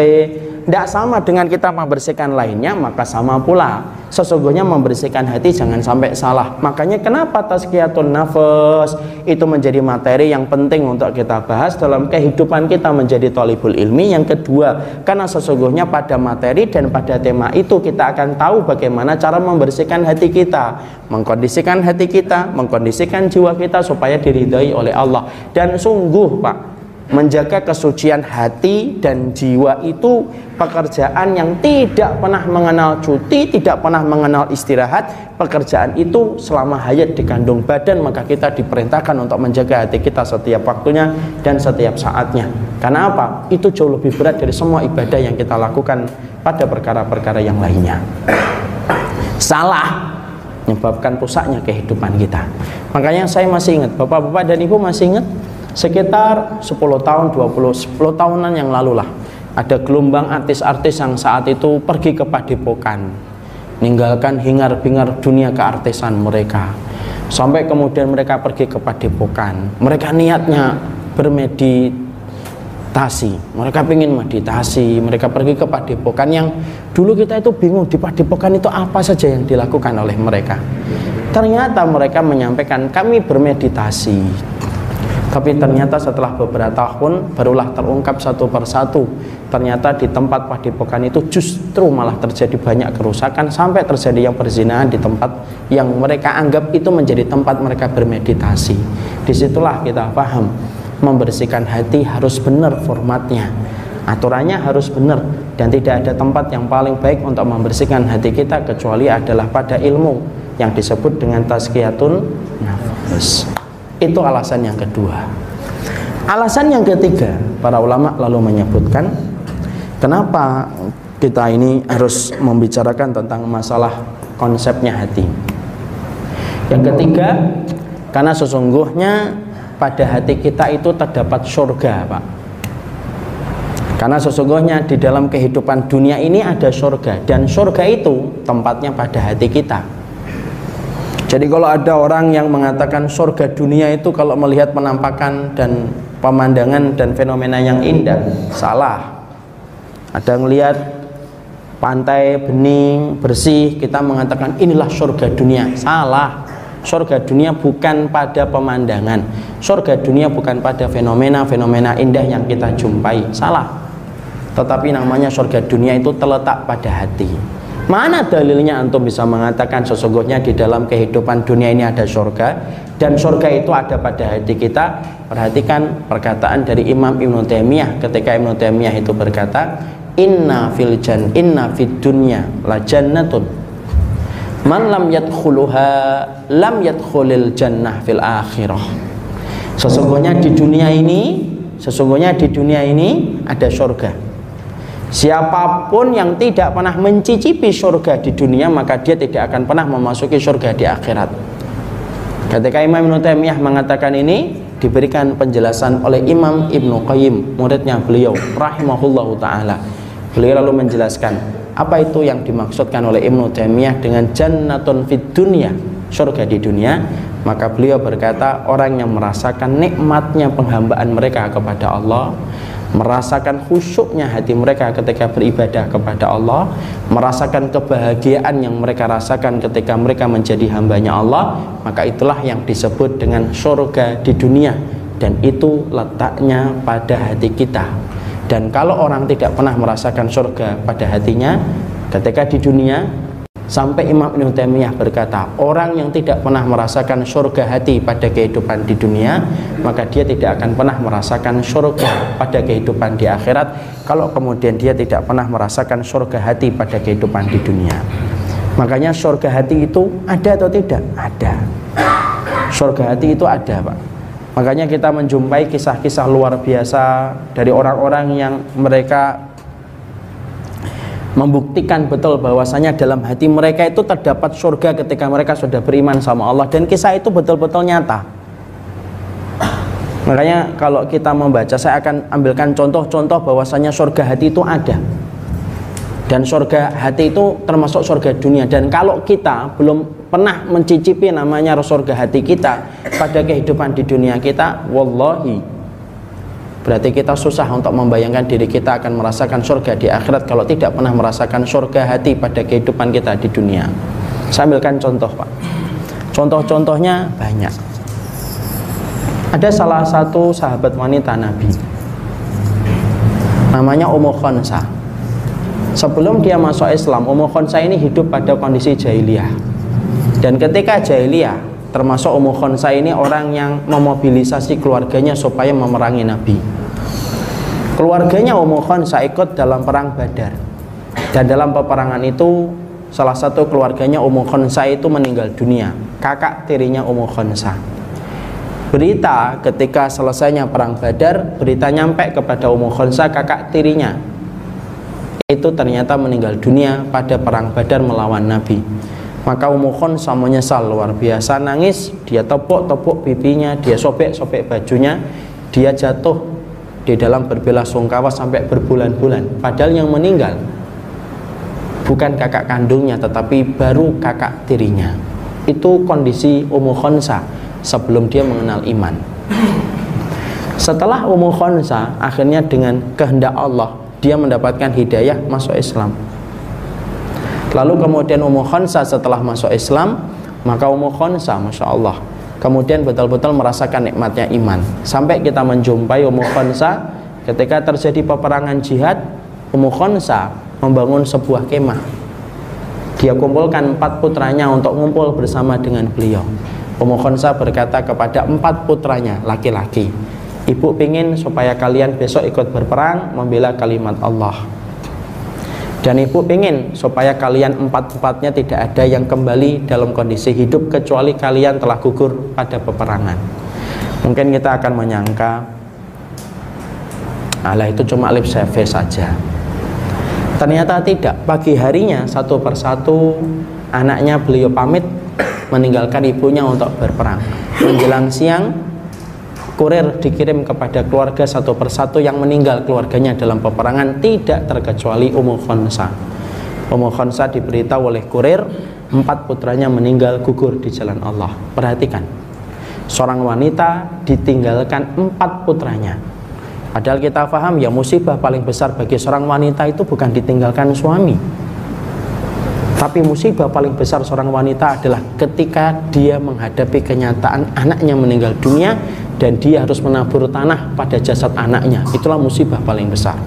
tidak sama dengan kita membersihkan lainnya, maka sama pula sesungguhnya membersihkan hati jangan sampai salah. Makanya kenapa tazkiyatun nafas itu menjadi materi yang penting untuk kita bahas dalam kehidupan kita menjadi thalibul ilmi. Yang kedua, karena sesungguhnya pada materi dan pada tema itu kita akan tahu bagaimana cara membersihkan hati kita, mengkondisikan hati kita, mengkondisikan jiwa kita supaya diridhai oleh Allah. Dan sungguh Pak, menjaga kesucian hati dan jiwa itu pekerjaan yang tidak pernah mengenal cuti, tidak pernah mengenal istirahat. Pekerjaan itu selama hayat di kandung badan, maka kita diperintahkan untuk menjaga hati kita setiap waktunya dan setiap saatnya. Karena apa? Itu jauh lebih berat dari semua ibadah yang kita lakukan pada perkara-perkara yang lainnya. Salah menyebabkan rusaknya kehidupan kita. Makanya saya masih ingat, bapak-bapak dan ibu masih ingat, sekitar 10 tahun, 10 tahunan yang lalu lah, ada gelombang artis-artis yang saat itu pergi ke padepokan, meninggalkan hingar-bingar dunia keartisan mereka, sampai kemudian mereka pergi ke padepokan. Mereka niatnya bermeditasi, mereka ingin meditasi, mereka pergi ke padepokan yang dulu kita itu bingung di padepokan itu apa saja yang dilakukan oleh mereka. Ternyata mereka menyampaikan kami bermeditasi. Tapi ternyata setelah beberapa tahun barulah terungkap satu persatu. Ternyata di tempat padepokan itu justru malah terjadi banyak kerusakan, sampai terjadi yang perzinahan di tempat yang mereka anggap itu menjadi tempat mereka bermeditasi. Disitulah kita paham, membersihkan hati harus benar formatnya, aturannya harus benar, dan tidak ada tempat yang paling baik untuk membersihkan hati kita kecuali adalah pada ilmu yang disebut dengan tazkiyatun nafas. Itu alasan yang kedua. Alasan yang ketiga, para ulama lalu menyebutkan kenapa kita ini harus membicarakan tentang masalah konsepnya hati. Yang ketiga, karena sesungguhnya pada hati kita itu terdapat surga, Pak. Karena sesungguhnya di dalam kehidupan dunia ini ada surga, dan surga itu tempatnya pada hati kita. Jadi kalau ada orang yang mengatakan surga dunia itu kalau melihat penampakan dan pemandangan dan fenomena yang indah, salah. Ada yang melihat pantai bening, bersih, kita mengatakan inilah surga dunia, salah. Surga dunia bukan pada pemandangan, surga dunia bukan pada fenomena-fenomena indah yang kita jumpai, salah. Tetapi namanya surga dunia itu terletak pada hati. Mana dalilnya antum bisa mengatakan sesungguhnya di dalam kehidupan dunia ini ada surga, dan surga itu ada pada hati kita? Perhatikan perkataan dari Imam Ibnu Taimiyah ketika Ibnu Taimiyah itu berkata, inna fid dunya la jannatun man lam yadkhuluha lam yadkhulil jannah fil akhirah. Sesungguhnya di dunia ini ada surga. Siapapun yang tidak pernah mencicipi surga di dunia, maka dia tidak akan pernah memasuki surga di akhirat. Ketika Imam Ibnu Taimiyah mengatakan ini, diberikan penjelasan oleh Imam Ibnu Qayyim, muridnya beliau rahimahullahu ta'ala. Beliau lalu menjelaskan apa itu yang dimaksudkan oleh Ibnu Taimiyah dengan jannatun fid dunya, surga di dunia. Maka beliau berkata, orang yang merasakan nikmatnya penghambaan mereka kepada Allah, merasakan khusyuknya hati mereka ketika beribadah kepada Allah, merasakan kebahagiaan yang mereka rasakan ketika mereka menjadi hambanya Allah, maka itulah yang disebut dengan surga di dunia, dan itu letaknya pada hati kita. Dan kalau orang tidak pernah merasakan surga pada hatinya ketika di dunia, sampai Imam Ibnu Taimiyah berkata, orang yang tidak pernah merasakan surga hati pada kehidupan di dunia, maka dia tidak akan pernah merasakan surga pada kehidupan di akhirat, kalau kemudian dia tidak pernah merasakan surga hati pada kehidupan di dunia. Makanya surga hati itu ada atau tidak? Ada. Surga hati itu ada, Pak. Makanya kita menjumpai kisah-kisah luar biasa dari orang-orang yang mereka membuktikan betul bahwasanya dalam hati mereka itu terdapat surga ketika mereka sudah beriman sama Allah, dan kisah itu betul-betul nyata. Makanya kalau kita membaca, saya akan ambilkan contoh-contoh bahwasanya surga hati itu ada, dan surga hati itu termasuk surga dunia. Dan kalau kita belum pernah mencicipi namanya surga hati kita pada kehidupan di dunia kita, wallahi berarti kita susah untuk membayangkan diri kita akan merasakan surga di akhirat kalau tidak pernah merasakan surga hati pada kehidupan kita di dunia. Saya ambilkan contoh, Pak. Contoh-contohnya banyak. Ada salah satu sahabat wanita Nabi, namanya Ummu Khonsa. Sebelum dia masuk Islam, Ummu Khonsa ini hidup pada kondisi jahiliyah. Dan ketika jahiliyah, termasuk Ummu Khonsa ini orang yang memobilisasi keluarganya supaya memerangi Nabi. Keluarganya Ummu Khonsa ikut dalam perang Badar. Dan dalam peperangan itu, salah satu keluarganya Ummu Khonsa itu meninggal dunia, kakak tirinya Ummu Khonsa. Berita ketika selesainya perang Badar, berita nyampe kepada Ummu Khonsa, kakak tirinya itu ternyata meninggal dunia pada perang Badar melawan Nabi. Maka Ummu Khonsa menyesal luar biasa, nangis, dia tepuk-tepuk pipinya, dia sobek-sobek bajunya, dia jatuh di dalam berbelasungkawa sampai berbulan-bulan. Padahal yang meninggal bukan kakak kandungnya, tetapi baru kakak tirinya. Itu kondisi Ummu Khonsa sebelum dia mengenal iman. Setelah Ummu Khonsa akhirnya dengan kehendak Allah dia mendapatkan hidayah masuk Islam. Lalu kemudian Ummu Khonsa setelah masuk Islam, maka Ummu Khonsa, Masya Allah, kemudian betul-betul merasakan nikmatnya iman. Sampai kita menjumpai Ummu Khonsa ketika terjadi peperangan jihad, Ummu Khonsa membangun sebuah kemah. Dia kumpulkan 4 putranya untuk ngumpul bersama dengan beliau. Ummu Khonsa berkata kepada 4 putranya laki-laki, ibu pingin supaya kalian besok ikut berperang membela kalimat Allah. Dan ibu ingin supaya kalian 4-4-nya tidak ada yang kembali dalam kondisi hidup kecuali kalian telah gugur pada peperangan. Mungkin kita akan menyangka, alah itu cuma lip service saja. Ternyata tidak. Pagi harinya satu persatu anaknya beliau pamit meninggalkan ibunya untuk berperang. Menjelang siang, kurir dikirim kepada keluarga satu persatu yang meninggal keluarganya dalam peperangan, tidak terkecuali Ummu Khonsa. Ummu Khonsa diberitahu oleh kurir 4 putranya meninggal gugur di jalan Allah. Perhatikan, seorang wanita ditinggalkan 4 putranya. Padahal kita paham ya, musibah paling besar bagi seorang wanita itu bukan ditinggalkan suami, tapi musibah paling besar seorang wanita adalah ketika dia menghadapi kenyataan anaknya meninggal dunia dan dia harus menabur tanah pada jasad anaknya. Itulah musibah paling besar.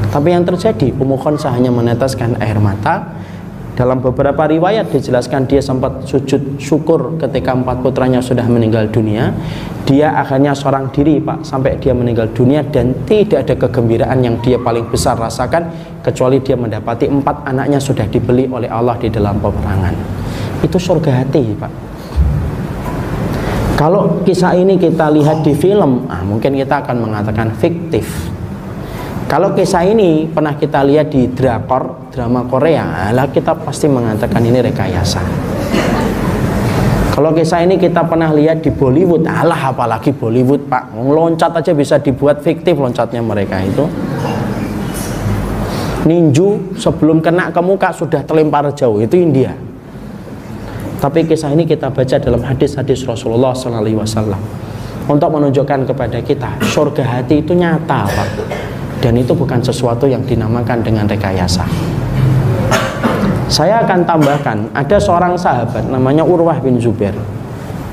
Tapi yang terjadi, Ummu Khonsa hanya meneteskan air mata. Dalam beberapa riwayat dijelaskan dia sempat sujud syukur ketika 4 putranya sudah meninggal dunia. Dia akhirnya seorang diri, Pak, sampai dia meninggal dunia, dan tidak ada kegembiraan yang dia paling besar rasakan kecuali dia mendapati 4 anaknya sudah dibeli oleh Allah di dalam peperangan. Itu surga hati, Pak. Kalau kisah ini kita lihat di film, mungkin kita akan mengatakan fiktif. Kalau kisah ini pernah kita lihat di drakor, drama Korea, kita pasti mengatakan ini rekayasa. Kalau kisah ini kita pernah lihat di Bollywood, apalagi Bollywood, Pak, loncat aja bisa dibuat fiktif loncatnya mereka itu. Ninju sebelum kena ke muka sudah terlempar jauh, itu India. Tapi kisah ini kita baca dalam hadis-hadis Rasulullah SAW untuk menunjukkan kepada kita surga hati itu nyata, Pak, dan itu bukan sesuatu yang dinamakan dengan rekayasa. Saya akan tambahkan, ada seorang sahabat namanya Urwah bin Zubair.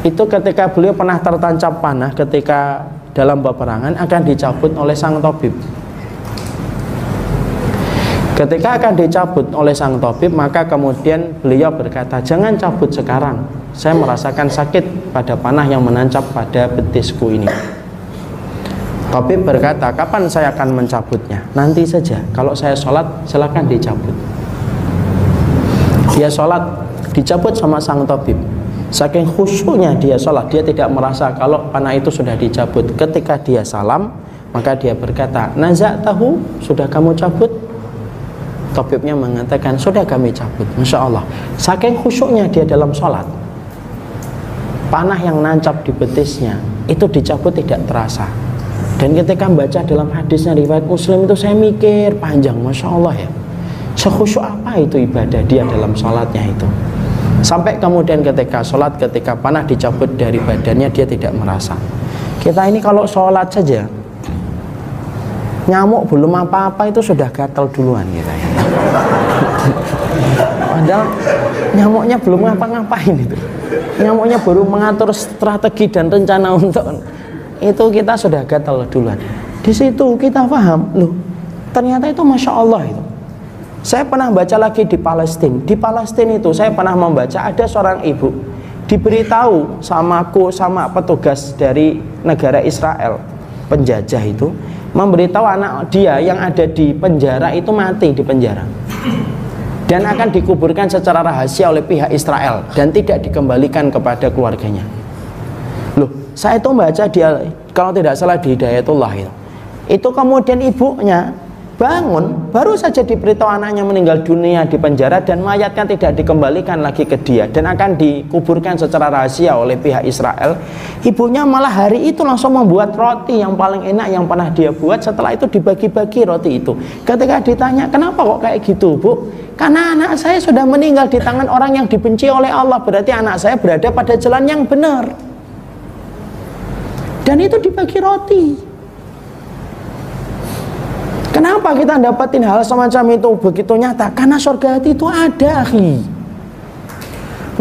Itu ketika beliau pernah tertancap panah ketika dalam peperangan akan dicabut oleh sang tabib. Ketika akan dicabut oleh sang tabib, maka kemudian beliau berkata, jangan cabut sekarang, saya merasakan sakit pada panah yang menancap pada betisku ini. Tabib berkata, kapan saya akan mencabutnya? Nanti saja, kalau saya sholat silakan dicabut. Dia sholat, dicabut sama sang tabib. Saking khusyuknya dia sholat, dia tidak merasa kalau panah itu sudah dicabut. Ketika dia salam, maka dia berkata, nazak tahu, sudah kamu cabut? tabibnya mengatakan sudah kami cabut. Masya Allah, saking khusyuknya dia dalam sholat, panah yang nancap di betisnya itu dicabut tidak terasa. Dan ketika membaca dalam hadisnya riwayat Muslim itu saya mikir panjang, Masya Allah ya, sekhusyuk apa itu ibadah dia dalam sholatnya itu. Sampai kemudian ketika sholat, ketika panah dicabut dari badannya dia tidak merasa. Kita ini kalau sholat saja nyamuk belum apa-apa itu sudah gatal duluan kita ya. Padahal nyamuknya belum ngapa-ngapain itu. Nyamuknya baru mengatur strategi dan rencana untuk itu kita sudah gatal duluan. Di situ kita paham, loh ternyata itu Masya Allah itu. Saya pernah baca lagi di Palestina. Di Palestina itu saya pernah membaca ada seorang ibu diberitahu sama petugas dari negara Israel penjajah itu, memberitahu anak dia yang ada di penjara itu mati di penjara dan akan dikuburkan secara rahasia oleh pihak Israel dan tidak dikembalikan kepada keluarganya. Loh, saya itu membaca dia, kalau tidak salah di Hidayatullah itu kemudian ibunya bangun, baru saja diberitahu anaknya meninggal dunia di penjara dan mayatnya tidak dikembalikan lagi ke dia dan akan dikuburkan secara rahasia oleh pihak Israel. Ibunya malah hari itu langsung membuat roti yang paling enak yang pernah dia buat. Setelah itu dibagi-bagi roti itu. Ketika ditanya, kenapa kok kayak gitu, Bu? Karena anak saya sudah meninggal di tangan orang yang dibenci oleh Allah. Berarti anak saya berada pada jalan yang benar. Dan itu dibagi roti. Kenapa kita dapatin hal semacam itu begitu nyata? Karena surga hati itu ada, akhi.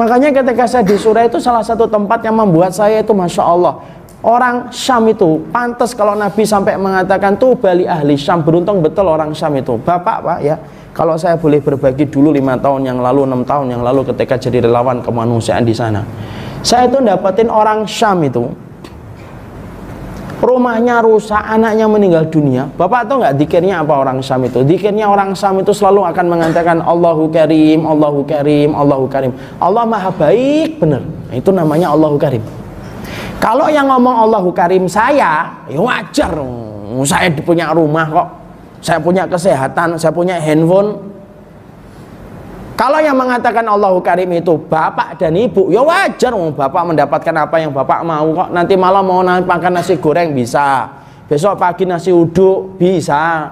Makanya ketika saya di Suriah itu salah satu tempat yang membuat saya itu Masya Allah, orang Syam itu pantas kalau Nabi sampai mengatakan tuh bali ahli Syam, beruntung betul orang Syam itu. Bapak Pak ya, kalau saya boleh berbagi dulu 5 tahun yang lalu, 6 tahun yang lalu ketika jadi relawan kemanusiaan di sana, saya itu dapatin orang Syam itu rumahnya rusak, anaknya meninggal dunia. Bapak tahu nggak dikirnya apa orang Syam itu? Dikirnya orang Syam itu selalu akan mengatakan Allahu Karim, Allahu Karim, Allahu Karim. Allah Maha Baik, bener. Itu namanya Allahu Karim. Kalau yang ngomong Allahu Karim saya, ya wajar. Saya punya rumah kok, saya punya kesehatan, saya punya handphone. Kalau yang mengatakan Allahu Karim itu bapak dan ibu, ya wajar, bapak mendapatkan apa yang bapak mau kok. Nanti malam mau makan nasi goreng bisa, besok pagi nasi uduk bisa.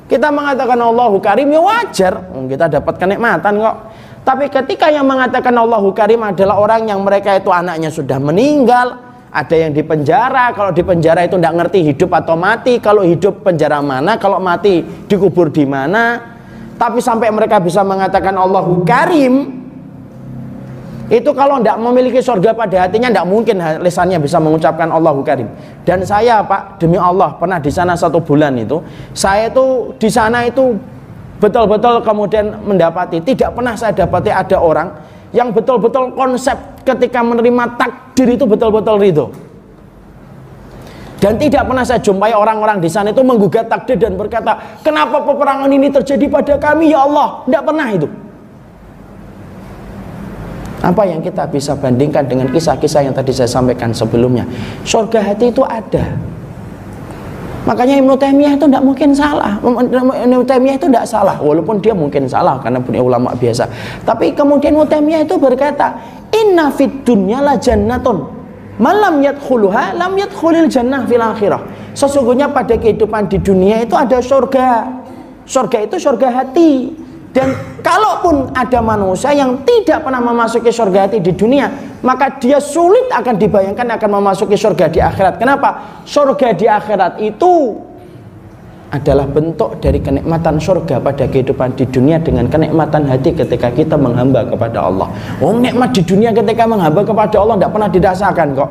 Kita mengatakan Allahu Karim ya wajar, kita dapat kenikmatan kok. Tapi ketika yang mengatakan Allahu Karim adalah orang yang mereka itu anaknya sudah meninggal, ada yang di penjara. Kalau di penjara itu tidak ngerti hidup atau mati. Kalau hidup penjara mana, kalau mati dikubur di mana. Tapi sampai mereka bisa mengatakan Allahu Karim, itu kalau tidak memiliki surga pada hatinya tidak mungkin lisannya bisa mengucapkan Allahu Karim. Dan saya Pak, demi Allah pernah di sana 1 bulan itu, saya itu di sana itu betul-betul kemudian mendapati, tidak pernah saya dapati ada orang yang betul-betul konsep ketika menerima takdir itu betul-betul ridho. Dan tidak pernah saya jumpai orang-orang di sana itu menggugat takdir dan berkata, kenapa peperangan ini terjadi pada kami ya Allah? Tidak pernah itu. Apa yang kita bisa bandingkan dengan kisah-kisah yang tadi saya sampaikan sebelumnya? Surga hati itu ada. Makanya Ibnu Taimiyah itu tidak mungkin salah. Ibnu Taimiyah itu tidak salah, walaupun dia mungkin salah karena punya ulama biasa. Tapi kemudian Ibnu Taimiyah itu berkata, inna fid dunya la jannatun malam yadkhuluha lam yadkhulil jannah fil akhirah. Sesungguhnya pada kehidupan di dunia itu ada surga. Surga itu surga hati. Dan kalaupun ada manusia yang tidak pernah memasuki surga hati di dunia, maka dia sulit akan dibayangkan akan memasuki surga di akhirat. Kenapa? Surga di akhirat itu adalah bentuk dari kenikmatan surga pada kehidupan di dunia dengan kenikmatan hati ketika kita menghamba kepada Allah. Nikmat di dunia ketika menghamba kepada Allah tidak pernah dirasakan kok.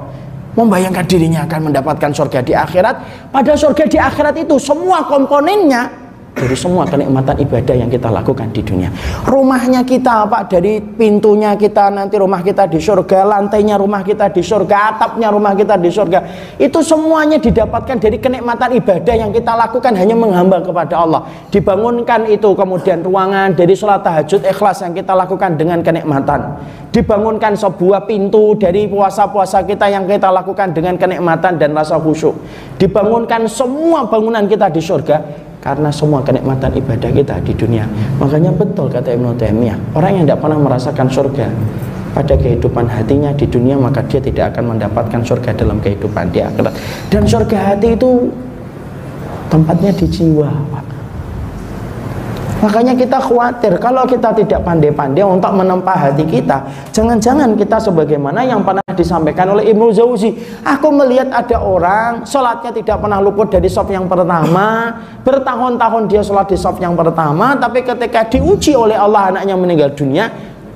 Membayangkan dirinya akan mendapatkan surga di akhirat. Pada surga di akhirat itu semua komponennya dari semua kenikmatan ibadah yang kita lakukan di dunia. Rumahnya kita Pak, dari pintunya kita nanti rumah kita di surga, lantainya rumah kita di surga, atapnya rumah kita di surga. Itu semuanya didapatkan dari kenikmatan ibadah yang kita lakukan hanya menghamba kepada Allah. Dibangunkan itu kemudian ruangan dari sholat tahajud ikhlas yang kita lakukan dengan kenikmatan. Dibangunkan sebuah pintu dari puasa-puasa kita yang kita lakukan dengan kenikmatan dan rasa khusyuk. Dibangunkan semua bangunan kita di surga Karena semua kenikmatan ibadah kita di dunia. Makanya betul kata Ibnu Taimiyah, orang yang tidak pernah merasakan surga pada kehidupan hatinya di dunia, maka dia tidak akan mendapatkan surga dalam kehidupan di akhirat. Dan surga hati itu tempatnya di jiwa, Pak. Makanya kita khawatir kalau kita tidak pandai-pandai untuk menempa hati kita, jangan-jangan kita sebagaimana yang pernah disampaikan oleh Ibnu Jauzi. Aku melihat ada orang sholatnya tidak pernah luput dari shaf yang pertama, bertahun-tahun dia sholat di shaf yang pertama, tapi ketika diuji oleh Allah anaknya meninggal dunia,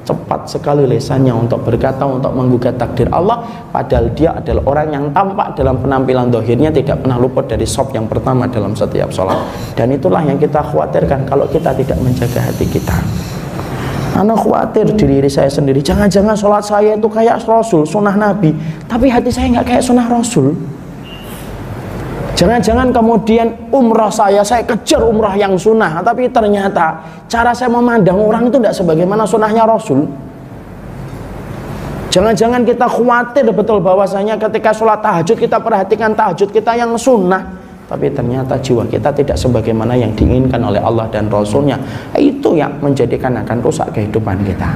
cepat sekali lisannya untuk berkata, untuk menggugat takdir Allah, padahal dia adalah orang yang tampak dalam penampilan dohirnya tidak pernah luput dari shaf yang pertama dalam setiap sholat. Dan itulah yang kita khawatirkan kalau kita tidak menjaga hati kita. Anak khawatir diri saya sendiri, jangan-jangan sholat saya itu kayak Rasul, sunnah Nabi, tapi hati saya nggak kayak sunnah Rasul. Jangan-jangan kemudian umrah saya kejar umrah yang sunnah, tapi ternyata cara saya memandang orang itu tidak sebagaimana sunnahnya Rasul. Jangan-jangan kita khawatir betul bahwasanya ketika sholat tahajud kita perhatikan tahajud kita yang sunnah, tapi ternyata jiwa kita tidak sebagaimana yang diinginkan oleh Allah dan Rasulnya. Itu yang menjadikan akan rusak kehidupan kita.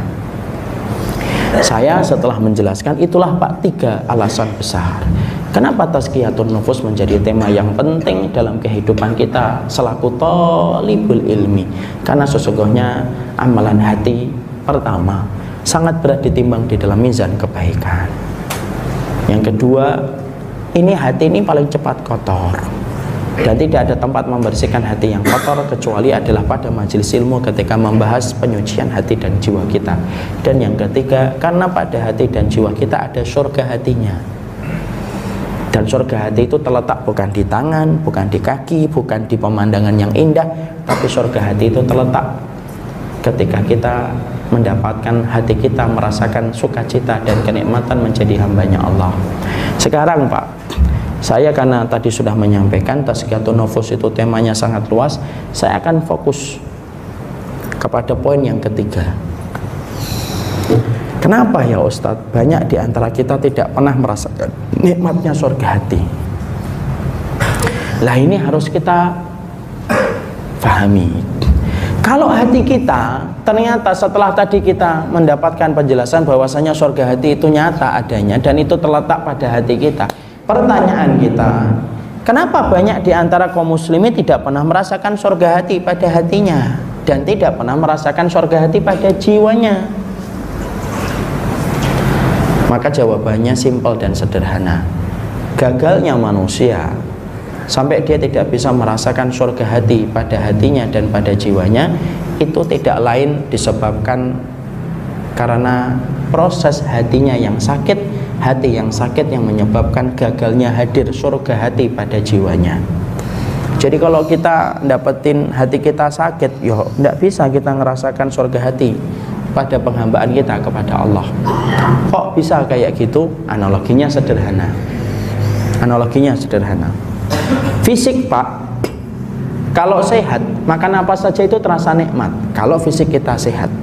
Saya setelah menjelaskan itulah Pak 3 alasan besar kenapa tazkiyatun nufus menjadi tema yang penting dalam kehidupan kita selaku thalibul ilmi. Karena sesungguhnya amalan hati pertama sangat berat ditimbang di dalam mizan kebaikan. Yang kedua, ini hati ini paling cepat kotor, dan tidak ada tempat membersihkan hati yang kotor kecuali adalah pada majelis ilmu ketika membahas penyucian hati dan jiwa kita. Dan yang ketiga, karena pada hati dan jiwa kita ada surga hatinya. Dan surga hati itu terletak bukan di tangan, bukan di kaki, bukan di pemandangan yang indah, tapi surga hati itu terletak ketika kita mendapatkan hati kita merasakan sukacita dan kenikmatan menjadi hambanya Allah. Sekarang Pak, saya karena tadi sudah menyampaikan tazkiyatun nufus itu temanya sangat luas, saya akan fokus kepada poin yang ketiga. Kenapa ya Ustadz banyak di antara kita tidak pernah merasakan nikmatnya surga hati? Lah ini harus kita pahami. Kalau hati kita ternyata setelah tadi kita mendapatkan penjelasan bahwasanya surga hati itu nyata adanya dan itu terletak pada hati kita, pertanyaan kita, kenapa banyak di antara kaum muslimin tidak pernah merasakan surga hati pada hatinya dan tidak pernah merasakan surga hati pada jiwanya? Maka jawabannya simpel dan sederhana. Gagalnya manusia sampai dia tidak bisa merasakan surga hati pada hatinya dan pada jiwanya itu tidak lain disebabkan karena proses hatinya yang sakit, hati yang sakit yang menyebabkan gagalnya hadir surga hati pada jiwanya. Jadi kalau kita dapetin hati kita sakit, yo tidak bisa kita ngerasakan surga hati pada penghambaan kita kepada Allah. Kok bisa kayak gitu? Analoginya sederhana. Fisik Pak, kalau sehat, makan apa saja itu terasa nikmat. Kalau fisik kita sehat,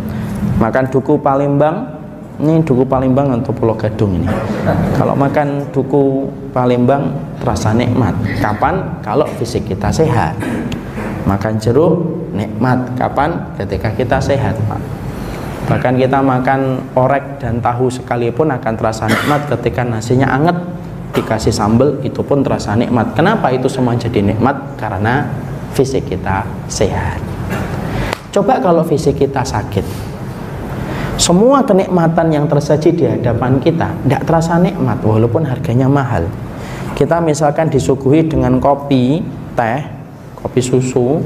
makan duku Palembang, ini duku Palembang untuk Pulau Gadung ini. Kalau makan duku Palembang terasa nikmat. Kapan? Kalau fisik kita sehat. Makan jeruk nikmat. Kapan? Ketika kita sehat Pak. Bahkan kita makan orek dan tahu sekalipun akan terasa nikmat ketika nasinya anget, dikasih sambal itu pun terasa nikmat. Kenapa itu semua jadi nikmat? Karena fisik kita sehat. Coba kalau fisik kita sakit, semua kenikmatan yang tersaji di hadapan kita tidak terasa nikmat walaupun harganya mahal. Kita misalkan disuguhi dengan kopi, teh, kopi susu,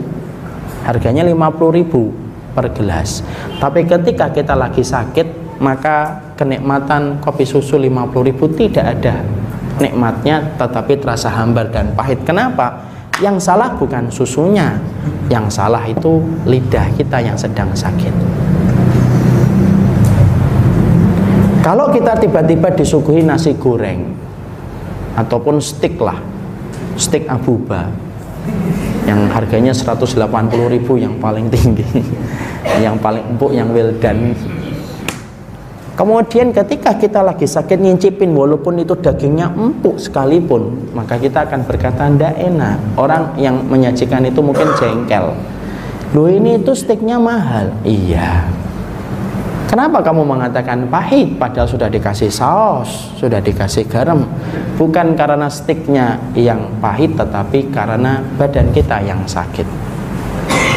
harganya 50.000 per gelas. Tapi ketika kita lagi sakit, maka kenikmatan kopi susu 50.000 tidak ada nikmatnya, tetapi terasa hambar dan pahit. Kenapa? Yang salah bukan susunya, yang salah itu lidah kita yang sedang sakit. Kalau kita tiba-tiba disuguhi nasi goreng ataupun steak lah, steak abuba yang harganya 180.000 yang paling tinggi, yang paling empuk, yang well done, Kemudian ketika kita lagi sakit ngincipin, walaupun itu dagingnya empuk sekalipun, maka kita akan berkata ndak enak. Orang yang menyajikan itu mungkin jengkel. Loh, ini itu steaknya mahal. Iya. Kenapa kamu mengatakan pahit padahal sudah dikasih saus, sudah dikasih garam? Bukan karena steaknya yang pahit, tetapi karena badan kita yang sakit.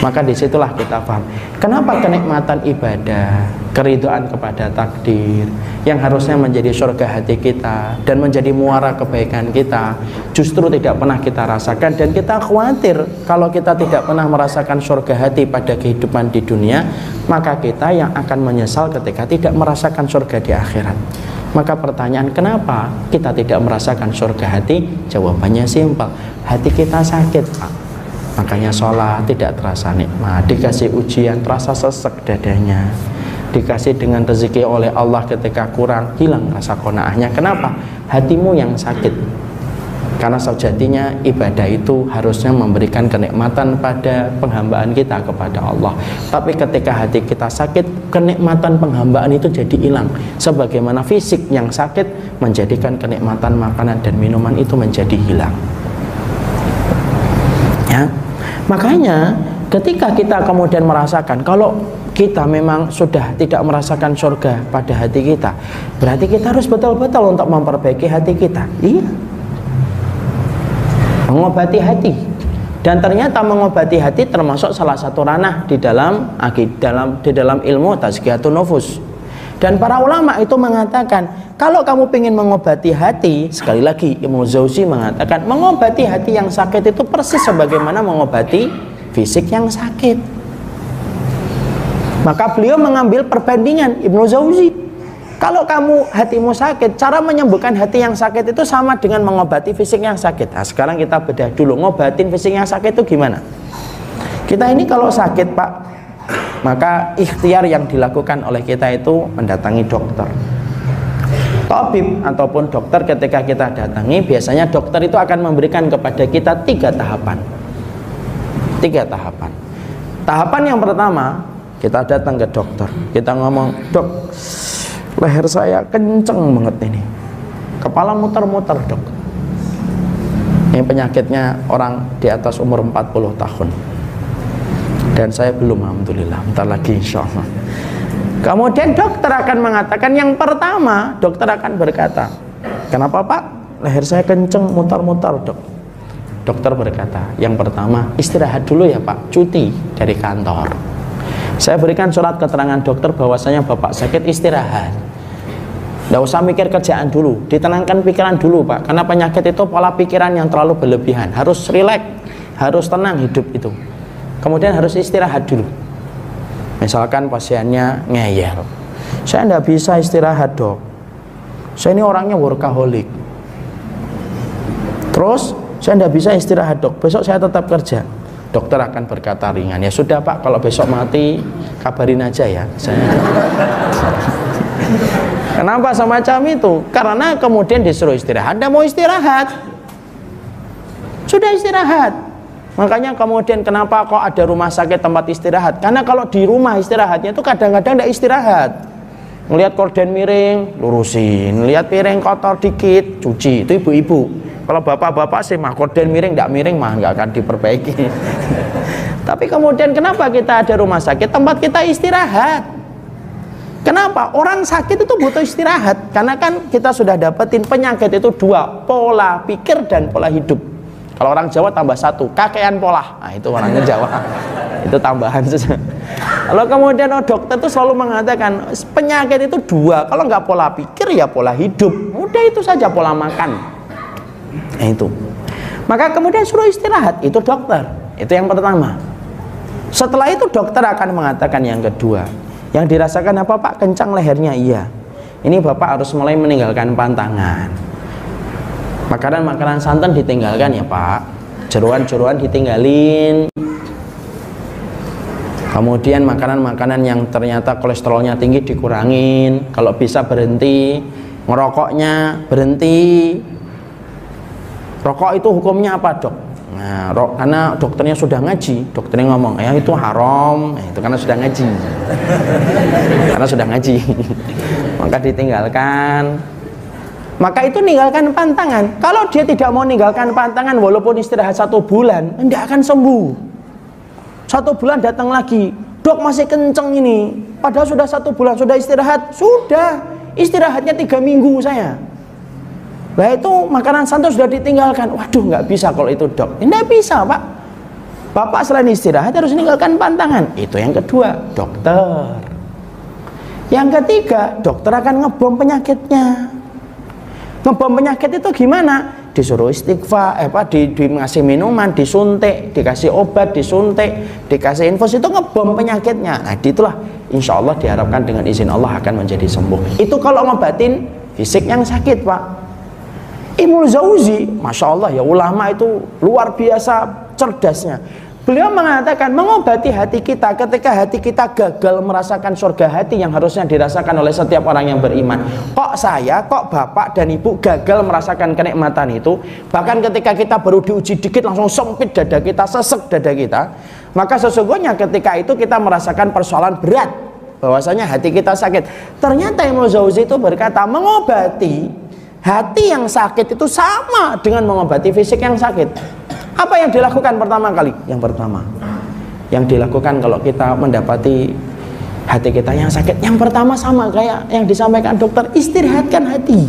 Maka disitulah kita paham kenapa kenikmatan ibadah, keridhaan kepada takdir yang harusnya menjadi surga hati kita dan menjadi muara kebaikan kita justru tidak pernah kita rasakan. Dan kita khawatir kalau kita tidak pernah merasakan surga hati pada kehidupan di dunia, maka kita yang akan menyesal ketika tidak merasakan surga di akhirat. Maka pertanyaan, kenapa kita tidak merasakan surga hati? Jawabannya simpel, hati kita sakit, Pak. Makanya sholat tidak terasa nikmat, dikasih ujian terasa sesek dadanya, dikasih dengan rezeki oleh Allah ketika kurang, hilang rasa qanaahnya. Kenapa? Hatimu yang sakit. Karena sejatinya ibadah itu harusnya memberikan kenikmatan pada penghambaan kita kepada Allah. Tapi ketika hati kita sakit, kenikmatan penghambaan itu jadi hilang. Sebagaimana fisik yang sakit menjadikan kenikmatan makanan dan minuman itu menjadi hilang. Ya, makanya ketika kita kemudian merasakan kalau kita memang sudah tidak merasakan surga pada hati kita, berarti kita harus betul-betul untuk memperbaiki hati kita. Iya, mengobati hati. Dan ternyata mengobati hati termasuk salah satu ranah di dalam ilmu tazkiyatun nufus. Dan para ulama itu mengatakan, kalau kamu ingin mengobati hati, sekali lagi Ibnu Jauzi mengatakan, mengobati hati yang sakit itu persis sebagaimana mengobati fisik yang sakit. Maka beliau mengambil perbandingan Ibnu Jauzi. Kalau kamu hatimu sakit, cara menyembuhkan hati yang sakit itu sama dengan mengobati fisik yang sakit. Nah, sekarang kita bedah dulu, ngobatin fisik yang sakit itu gimana? Kita ini kalau sakit, Pak, maka ikhtiar yang dilakukan oleh kita itu mendatangi dokter. Tabib ataupun dokter ketika kita datangi, biasanya dokter itu akan memberikan kepada kita 3 tahapan. 3 tahapan. Tahapan yang pertama, kita datang ke dokter, kita ngomong, "Dok, leher saya kenceng banget ini, kepala muter-muter, dok." Ini penyakitnya orang di atas umur 40 tahun. Dan saya belum, alhamdulillah, bentar lagi insya Allah. Kemudian dokter akan mengatakan, yang pertama dokter akan berkata, "Kenapa, Pak? Leher saya kenceng, mutar-mutar, dok." Dokter berkata, yang pertama, istirahat dulu ya, Pak, cuti dari kantor. Saya berikan surat keterangan dokter bahwasanya Bapak sakit, istirahat. Nggak usah mikir kerjaan dulu, ditenangkan pikiran dulu, Pak, karena penyakit itu pola pikiran yang terlalu berlebihan. Harus rileks, harus tenang hidup itu. Kemudian harus istirahat dulu. Misalkan pasiennya ngeyel, "Saya tidak bisa istirahat, dok. Saya ini orangnya workaholic. Terus saya tidak bisa istirahat, dok. Besok saya tetap kerja." Dokter akan berkata ringan, "Ya sudah, Pak, kalau besok mati kabarin aja ya." Kenapa semacam itu? Karena kemudian disuruh istirahat, tidak mau istirahat. Sudah istirahat. Makanya kemudian kenapa kok ada rumah sakit tempat istirahat? Karena kalau di rumah istirahatnya itu kadang-kadang tidak istirahat. Ngelihat korden miring, lurusin. Ngelihat piring kotor dikit, cuci. Itu ibu-ibu. Kalau bapak-bapak sih mah korden miring, tidak miring mah nggak akan diperbaiki. Tapi kemudian kenapa kita ada rumah sakit tempat kita istirahat? Kenapa? Orang sakit itu butuh istirahat. Karena kan kita sudah dapetin penyakit itu 2, pola pikir dan pola hidup. Kalau orang Jawa tambah 1, kakean pola. Nah, itu orangnya Jawa. Itu tambahan saja. Kalau kemudian dokter itu selalu mengatakan penyakit itu 2. Kalau nggak pola pikir ya pola hidup. Udah itu saja, pola makan. Nah, itu. Maka kemudian suruh istirahat. Itu dokter. Itu yang pertama. Setelah itu dokter akan mengatakan yang kedua. Yang dirasakan apa, Pak? Kencang lehernya. Iya. Ini Bapak harus mulai meninggalkan pantangan. Makanan-makanan santan ditinggalkan ya, Pak. Jeroan-jeroan ditinggalin. Kemudian makanan-makanan yang ternyata kolesterolnya tinggi dikurangin. Kalau bisa berhenti. Ngerokoknya berhenti. Rokok itu hukumnya apa, dok? Nah, karena dokternya sudah ngaji, dokternya ngomong, ya itu haram, itu karena sudah ngaji. Karena sudah ngaji. Maka ditinggalkan. Maka itu ninggalkan pantangan. Kalau dia tidak mau ninggalkan pantangan, walaupun istirahat 1 bulan, tidak akan sembuh. 1 bulan datang lagi, dok masih kenceng ini. Padahal sudah 1 bulan, sudah istirahat, sudah istirahatnya 3 minggu saya. Nah itu makanan santan sudah ditinggalkan. Waduh, nggak bisa kalau itu dok. Nggak bisa pak. Bapak selain istirahat harus meninggalkan pantangan. Itu yang kedua, dokter. Yang ketiga, dokter akan ngebom penyakitnya. Ngebom penyakit itu gimana? Disuruh istighfar, dikasih minuman, disuntik, dikasih obat, disuntik, dikasih infus, itu ngebom penyakitnya. Nah itulah insya Allah diharapkan dengan izin Allah akan menjadi sembuh. Itu kalau ngobatin fisik yang sakit pak. Ibnu Jauzi, masya Allah ya, ulama itu luar biasa cerdasnya. Beliau mengatakan mengobati hati kita ketika hati kita gagal merasakan surga hati yang harusnya dirasakan oleh setiap orang yang beriman. Kok saya, kok bapak dan ibu gagal merasakan kenikmatan itu? Bahkan ketika kita baru diuji dikit langsung sempit dada kita, sesek dada kita. Maka sesungguhnya ketika itu kita merasakan persoalan berat, bahwasanya hati kita sakit. Ternyata Ibnu Jauzi itu berkata mengobati hati yang sakit itu sama dengan mengobati fisik yang sakit. Apa yang dilakukan pertama kali? Yang pertama yang dilakukan kalau kita mendapati hati kita yang sakit, yang pertama sama kayak yang disampaikan dokter, istirahatkan hati.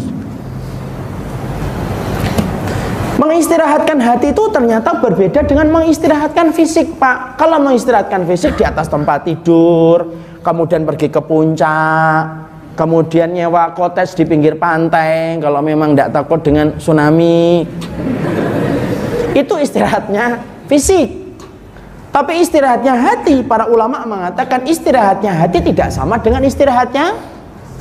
Mengistirahatkan hati itu ternyata berbeda dengan mengistirahatkan fisik pak. Kalau mengistirahatkan fisik di atas tempat tidur, kemudian pergi ke puncak, kemudian nyewa kotes di pinggir pantai kalau memang tidak takut dengan tsunami, itu istirahatnya fisik. Tapi istirahatnya hati, para ulama mengatakan istirahatnya hati tidak sama dengan istirahatnya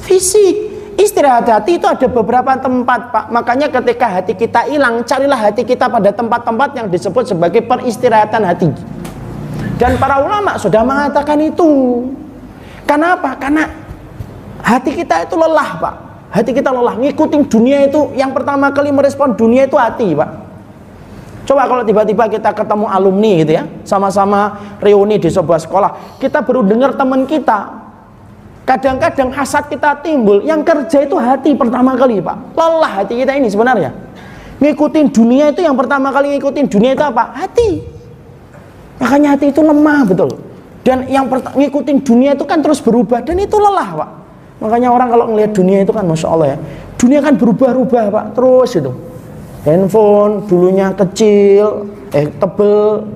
fisik. Istirahat hati itu ada beberapa tempat pak. Makanya ketika hati kita hilang, carilah hati kita pada tempat-tempat yang disebut sebagai peristirahatan hati. Dan para ulama sudah mengatakan itu. Kenapa? Karena hati kita itu lelah pak. Hati kita lelah, ngikutin dunia itu. Yang pertama kali merespon dunia itu hati pak. Coba kalau tiba-tiba kita ketemu alumni gitu ya, sama-sama reuni di sebuah sekolah, kita baru dengar teman kita, kadang-kadang hasad kita timbul. Yang kerja itu hati pertama kali pak. Lelah hati kita ini sebenarnya. Ngikutin dunia itu, yang pertama kali ngikutin dunia itu apa? Hati. Makanya hati itu lemah betul. Dan yang ngikutin dunia itu kan terus berubah, dan itu lelah pak. Makanya orang kalau ngelihat dunia itu kan masya Allah ya, dunia kan berubah-ubah pak, terus itu. Handphone dulunya kecil, tebel,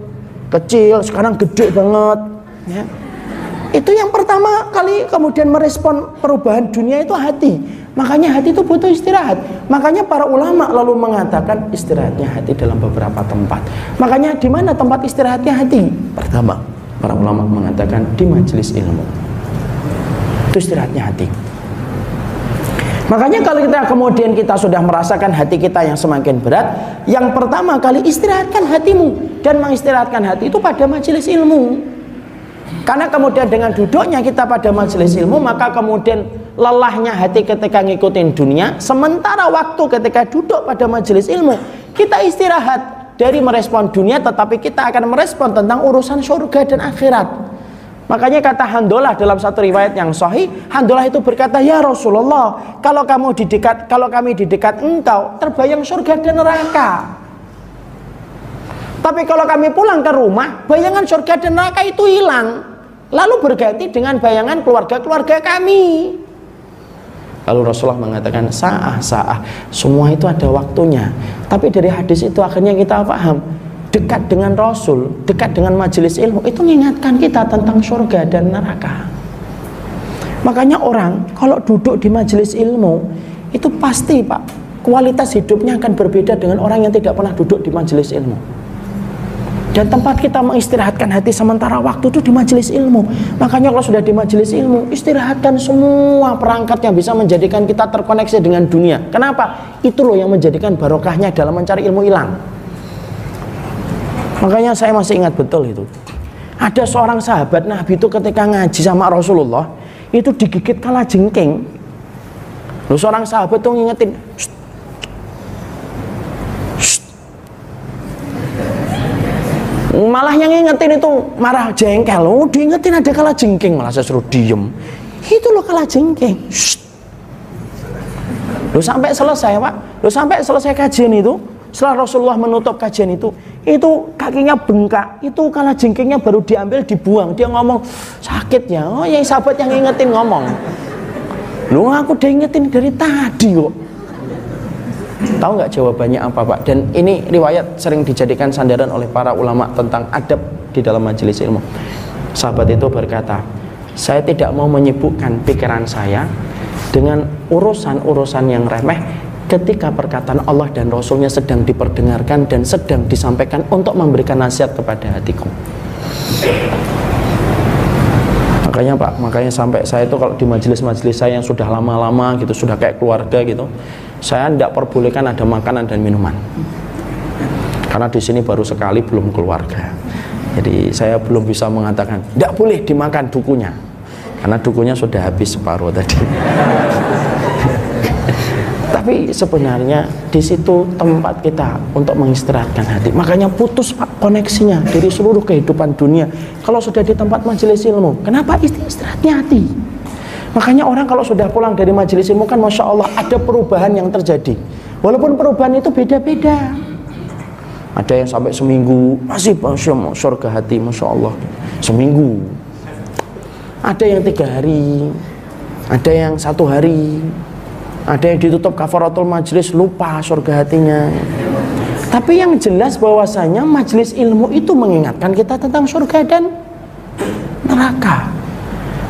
kecil, sekarang gede banget ya. Itu yang pertama kali kemudian merespon perubahan dunia itu hati. Makanya hati itu butuh istirahat. Makanya para ulama lalu mengatakan istirahatnya hati dalam beberapa tempat. Makanya di mana tempat istirahatnya hati? Pertama, para ulama mengatakan di majelis ilmu. Itu istirahatnya hati. Makanya kalau kita sudah merasakan hati kita yang semakin berat, yang pertama kali istirahatkan hatimu. Dan mengistirahatkan hati itu pada majelis ilmu. Karena kemudian dengan duduknya kita pada majelis ilmu, maka kemudian lelahnya hati ketika ngikutin dunia, sementara waktu ketika duduk pada majelis ilmu kita istirahat dari merespon dunia, tetapi kita akan merespon tentang urusan surga dan akhirat. Makanya kata Handolah dalam satu riwayat yang sahih, Handolah itu berkata, ya Rasulullah, kalau kami di dekat engkau, terbayang surga dan neraka. Tapi kalau kami pulang ke rumah, bayangan surga dan neraka itu hilang, lalu berganti dengan bayangan keluarga-keluarga kami. Lalu Rasulullah mengatakan, sa'ah, semua itu ada waktunya. Tapi dari hadis itu akhirnya kita paham, dekat dengan Rasul, dekat dengan majelis ilmu itu mengingatkan kita tentang surga dan neraka. Makanya orang kalau duduk di majelis ilmu itu pasti pak, kualitas hidupnya akan berbeda dengan orang yang tidak pernah duduk di majelis ilmu. Dan tempat kita mengistirahatkan hati sementara waktu itu di majelis ilmu. Makanya kalau sudah di majelis ilmu, istirahatkan semua perangkat yang bisa menjadikan kita terkoneksi dengan dunia. Kenapa? Itu loh yang menjadikan barokahnya dalam mencari ilmu hilang. Makanya saya masih ingat betul itu. Ada seorang sahabat Nabi itu ketika ngaji sama Rasulullah, itu digigit kalajengking. Lalu seorang sahabat itu ngingetin, Malah yang ngingetin itu marah jengkel. Oh, diingetin ada kala jengking, malah saya suruh diem. Itu loh kala jengking. Lo sampai selesai, Pak. Lo sampai selesai kajian itu, setelah Rasulullah menutup kajian itu kakinya bengkak. Itu kala jengkingnya baru diambil, dibuang. Dia ngomong, sakit ya. Oh, yang sahabat yang ngingetin ngomong. Lo aku udah ingetin dari tadi kok. Tahu nggak jawabannya apa, Pak? Dan ini riwayat sering dijadikan sandaran oleh para ulama tentang adab di dalam majelis ilmu. Sahabat itu berkata, saya tidak mau menyibukkan pikiran saya dengan urusan-urusan yang remeh ketika perkataan Allah dan Rasulnya sedang diperdengarkan dan sedang disampaikan untuk memberikan nasihat kepada hatiku. Makanya Pak, makanya sampai saya itu kalau di majelis-majelis saya yang sudah lama-lama gitu, sudah kayak keluarga gitu, saya tidak perbolehkan ada makanan dan minuman. Karena di sini baru sekali belum keluarga. Jadi saya belum bisa mengatakan tidak boleh dimakan dukunya. Karena dukunya sudah habis separuh tadi. Tapi sebenarnya di situ tempat kita untuk mengistirahatkan hati. Makanya putus Pak koneksinya dari seluruh kehidupan dunia. Kalau sudah di tempat majelis ilmu, kenapa istirahatnya hati? Makanya orang kalau sudah pulang dari majelis ilmu kan Masya Allah ada perubahan yang terjadi. Walaupun perubahan itu beda-beda. Ada yang sampai seminggu masih surga hati, Masya Allah. Seminggu. Ada yang 3 hari, ada yang 1 hari, ada yang ditutup kafaratul majelis lupa surga hatinya. Tapi yang jelas bahwasanya majelis ilmu itu mengingatkan kita tentang surga dan neraka.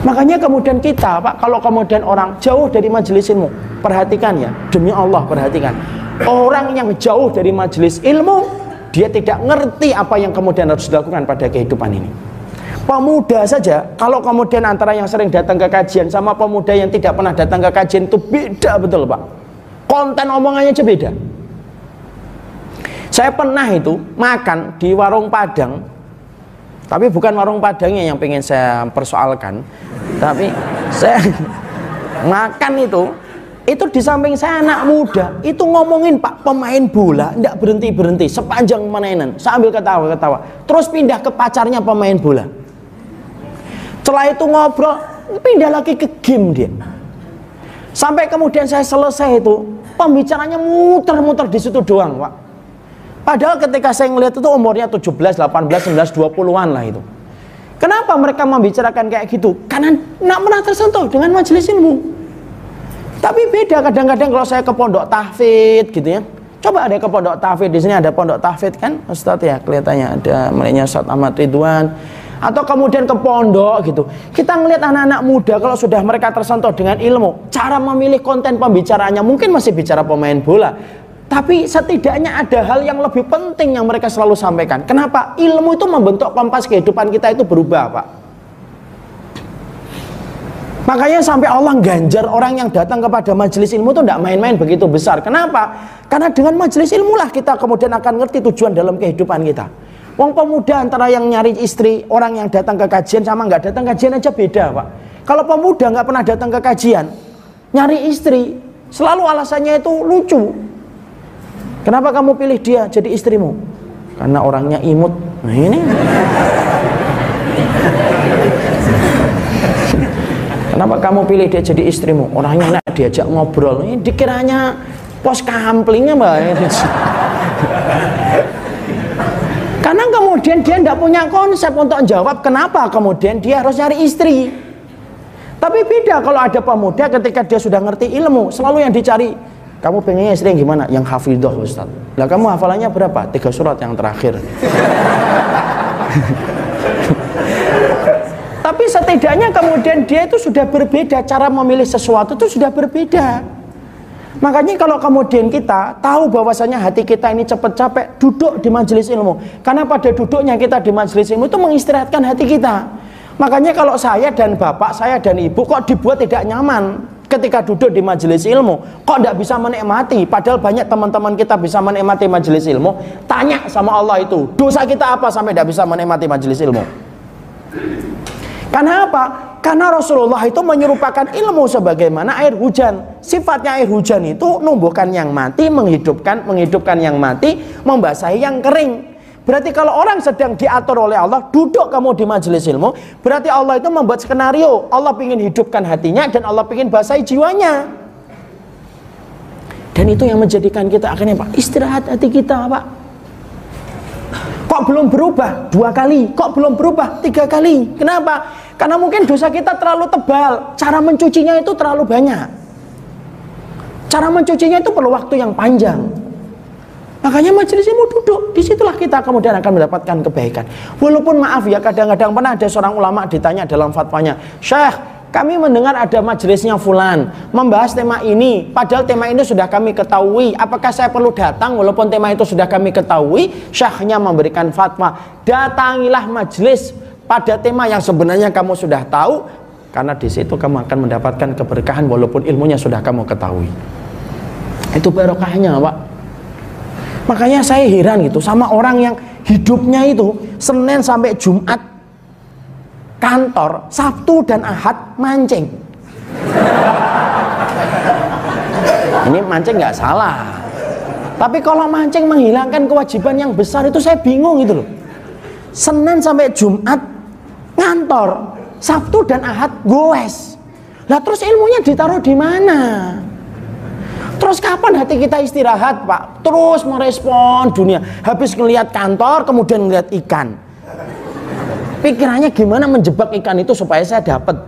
Makanya kemudian kita, Pak, kalau kemudian orang jauh dari majelis ilmu, perhatikan ya, demi Allah perhatikan. Orang yang jauh dari majelis ilmu, dia tidak ngerti apa yang kemudian harus dilakukan pada kehidupan ini. Pemuda saja, kalau kemudian antara yang sering datang ke kajian sama pemuda yang tidak pernah datang ke kajian itu beda betul, Pak. Konten omongannya aja beda. Saya pernah itu makan di warung Padang, tapi bukan warung Padangnya yang pengen saya persoalkan, tapi saya makan itu di samping saya anak muda, itu ngomongin Pak pemain bola, tidak berhenti-berhenti sepanjang mainan, sambil ketawa-ketawa, terus pindah ke pacarnya pemain bola. Setelah itu ngobrol, pindah lagi ke game dia. Sampai kemudian saya selesai itu, pembicaranya muter-muter di situ doang, Pak. Padahal ketika saya ngelihat itu umurnya 17, 18, 19, 20-an lah itu. Kenapa mereka membicarakan kayak gitu? Karena tidak pernah tersentuh dengan majelis ilmu. Tapi beda kadang-kadang kalau saya ke pondok tahfidz gitu ya. Coba ada ke pondok tahfidz, di sini ada pondok tahfidz kan, Ustadz ya, kelihatannya ada miliknya Ustadz Ahmad Ridwan. Atau kemudian ke pondok gitu, kita ngelihat anak-anak muda kalau sudah mereka tersentuh dengan ilmu, cara memilih konten pembicaraannya mungkin masih bicara pemain bola, tapi setidaknya ada hal yang lebih penting yang mereka selalu sampaikan. Kenapa? Ilmu itu membentuk kompas kehidupan kita itu berubah, Pak. Makanya sampai Allah ganjar orang yang datang kepada majelis ilmu itu tidak main-main begitu besar. Kenapa? Karena dengan majelis ilmu lah kita kemudian akan ngerti tujuan dalam kehidupan kita. Wong pemuda antara yang nyari istri, orang yang datang ke kajian sama nggak datang kajian aja beda, Pak. Kalau pemuda nggak pernah datang ke kajian, nyari istri, selalu alasannya itu lucu. Kenapa kamu pilih dia jadi istrimu? Karena orangnya imut. Nah ini. Kenapa kamu pilih dia jadi istrimu? Orangnya enak diajak ngobrol. Ini dikiranya pos kamplingnya, Mbak. Karena kemudian dia tidak punya konsep untuk jawab kenapa kemudian dia harus nyari istri. Tapi beda kalau ada pemuda ketika dia sudah ngerti ilmu, selalu yang dicari, kamu pengennya istri yang gimana? Yang hafidhah, Ustaz. Lah kamu hafalannya berapa? 3 surat yang terakhir. Tapi setidaknya kemudian dia itu sudah berbeda, cara memilih sesuatu itu sudah berbeda. Makanya kalau kemudian kita tahu bahwasanya hati kita ini cepat capek, duduk di majelis ilmu. Karena pada duduknya kita di majelis ilmu itu mengistirahatkan hati kita. Makanya kalau saya dan bapak, saya dan ibu kok dibuat tidak nyaman ketika duduk di majelis ilmu, kok tidak bisa menikmati. Padahal banyak teman-teman kita bisa menikmati majelis ilmu. Tanya sama Allah itu, dosa kita apa sampai tidak bisa menikmati majelis ilmu? Karena apa? Karena Rasulullah itu menyerupakan ilmu sebagaimana air hujan. Sifatnya air hujan itu numbuhkan yang mati, menghidupkan yang mati, membasahi yang kering. Berarti kalau orang sedang diatur oleh Allah, duduk kamu di majelis ilmu, berarti Allah itu membuat skenario. Allah ingin hidupkan hatinya dan Allah ingin basahi jiwanya. Dan itu yang menjadikan kita akhirnya Pak, istirahat hati kita Pak. Kok belum berubah 2 kali? Kok belum berubah 3 kali? Kenapa? Karena mungkin dosa kita terlalu tebal. Cara mencucinya itu terlalu banyak. Cara mencucinya itu perlu waktu yang panjang. Makanya majelis ilmu duduk, disitulah kita kemudian akan mendapatkan kebaikan. Walaupun maaf ya, kadang-kadang pernah ada seorang ulama ditanya dalam fatwanya, Syekh, kami mendengar ada majelisnya fulan membahas tema ini, padahal tema ini sudah kami ketahui. Apakah saya perlu datang walaupun tema itu sudah kami ketahui? Syekhnya memberikan fatwa, datangilah majelis pada tema yang sebenarnya kamu sudah tahu, karena di situ kamu akan mendapatkan keberkahan walaupun ilmunya sudah kamu ketahui. Itu barokahnya Pak. Makanya saya heran gitu sama orang yang hidupnya itu Senin sampai Jumat kantor, Sabtu dan Ahad mancing. Ini mancing nggak salah, tapi kalau mancing menghilangkan kewajiban yang besar itu saya bingung gitu loh. Senin sampai Jumat ngantor, Sabtu dan Ahad goes. Lah terus ilmunya ditaruh di mana? Terus kapan hati kita istirahat Pak? Terus merespon dunia. Habis ngelihat kantor, kemudian ngelihat ikan. Pikirannya gimana menjebak ikan itu supaya saya dapat.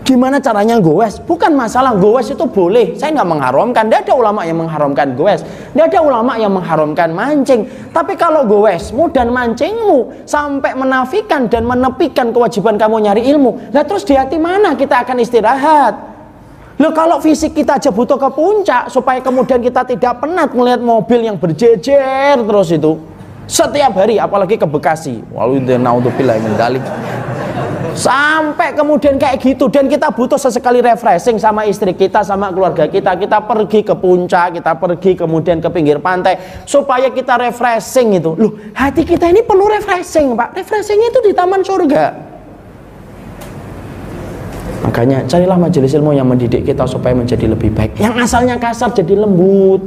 Gimana caranya goes? Bukan masalah goes itu boleh. Saya nggak mengharamkan. Tidak ada ulama yang mengharamkan goes. Tidak ada ulama yang mengharamkan mancing. Tapi kalau goesmu dan mancingmu sampai menafikan dan menepikan kewajiban kamu nyari ilmu, lah terus di hati mana kita akan istirahat? Loh, kalau fisik kita aja butuh ke puncak supaya kemudian kita tidak penat melihat mobil yang berjejer terus itu setiap hari, apalagi ke Bekasi. Waludzubillah min dzalik. Sampai kemudian kayak gitu, dan kita butuh sesekali refreshing sama istri kita, sama keluarga kita. Kita pergi ke puncak, kita pergi kemudian ke pinggir pantai supaya kita refreshing itu. Loh, hati kita ini perlu refreshing, Pak. Refreshingnya itu di taman surga. Makanya carilah majelis ilmu yang mendidik kita supaya menjadi lebih baik. Yang asalnya kasar jadi lembut,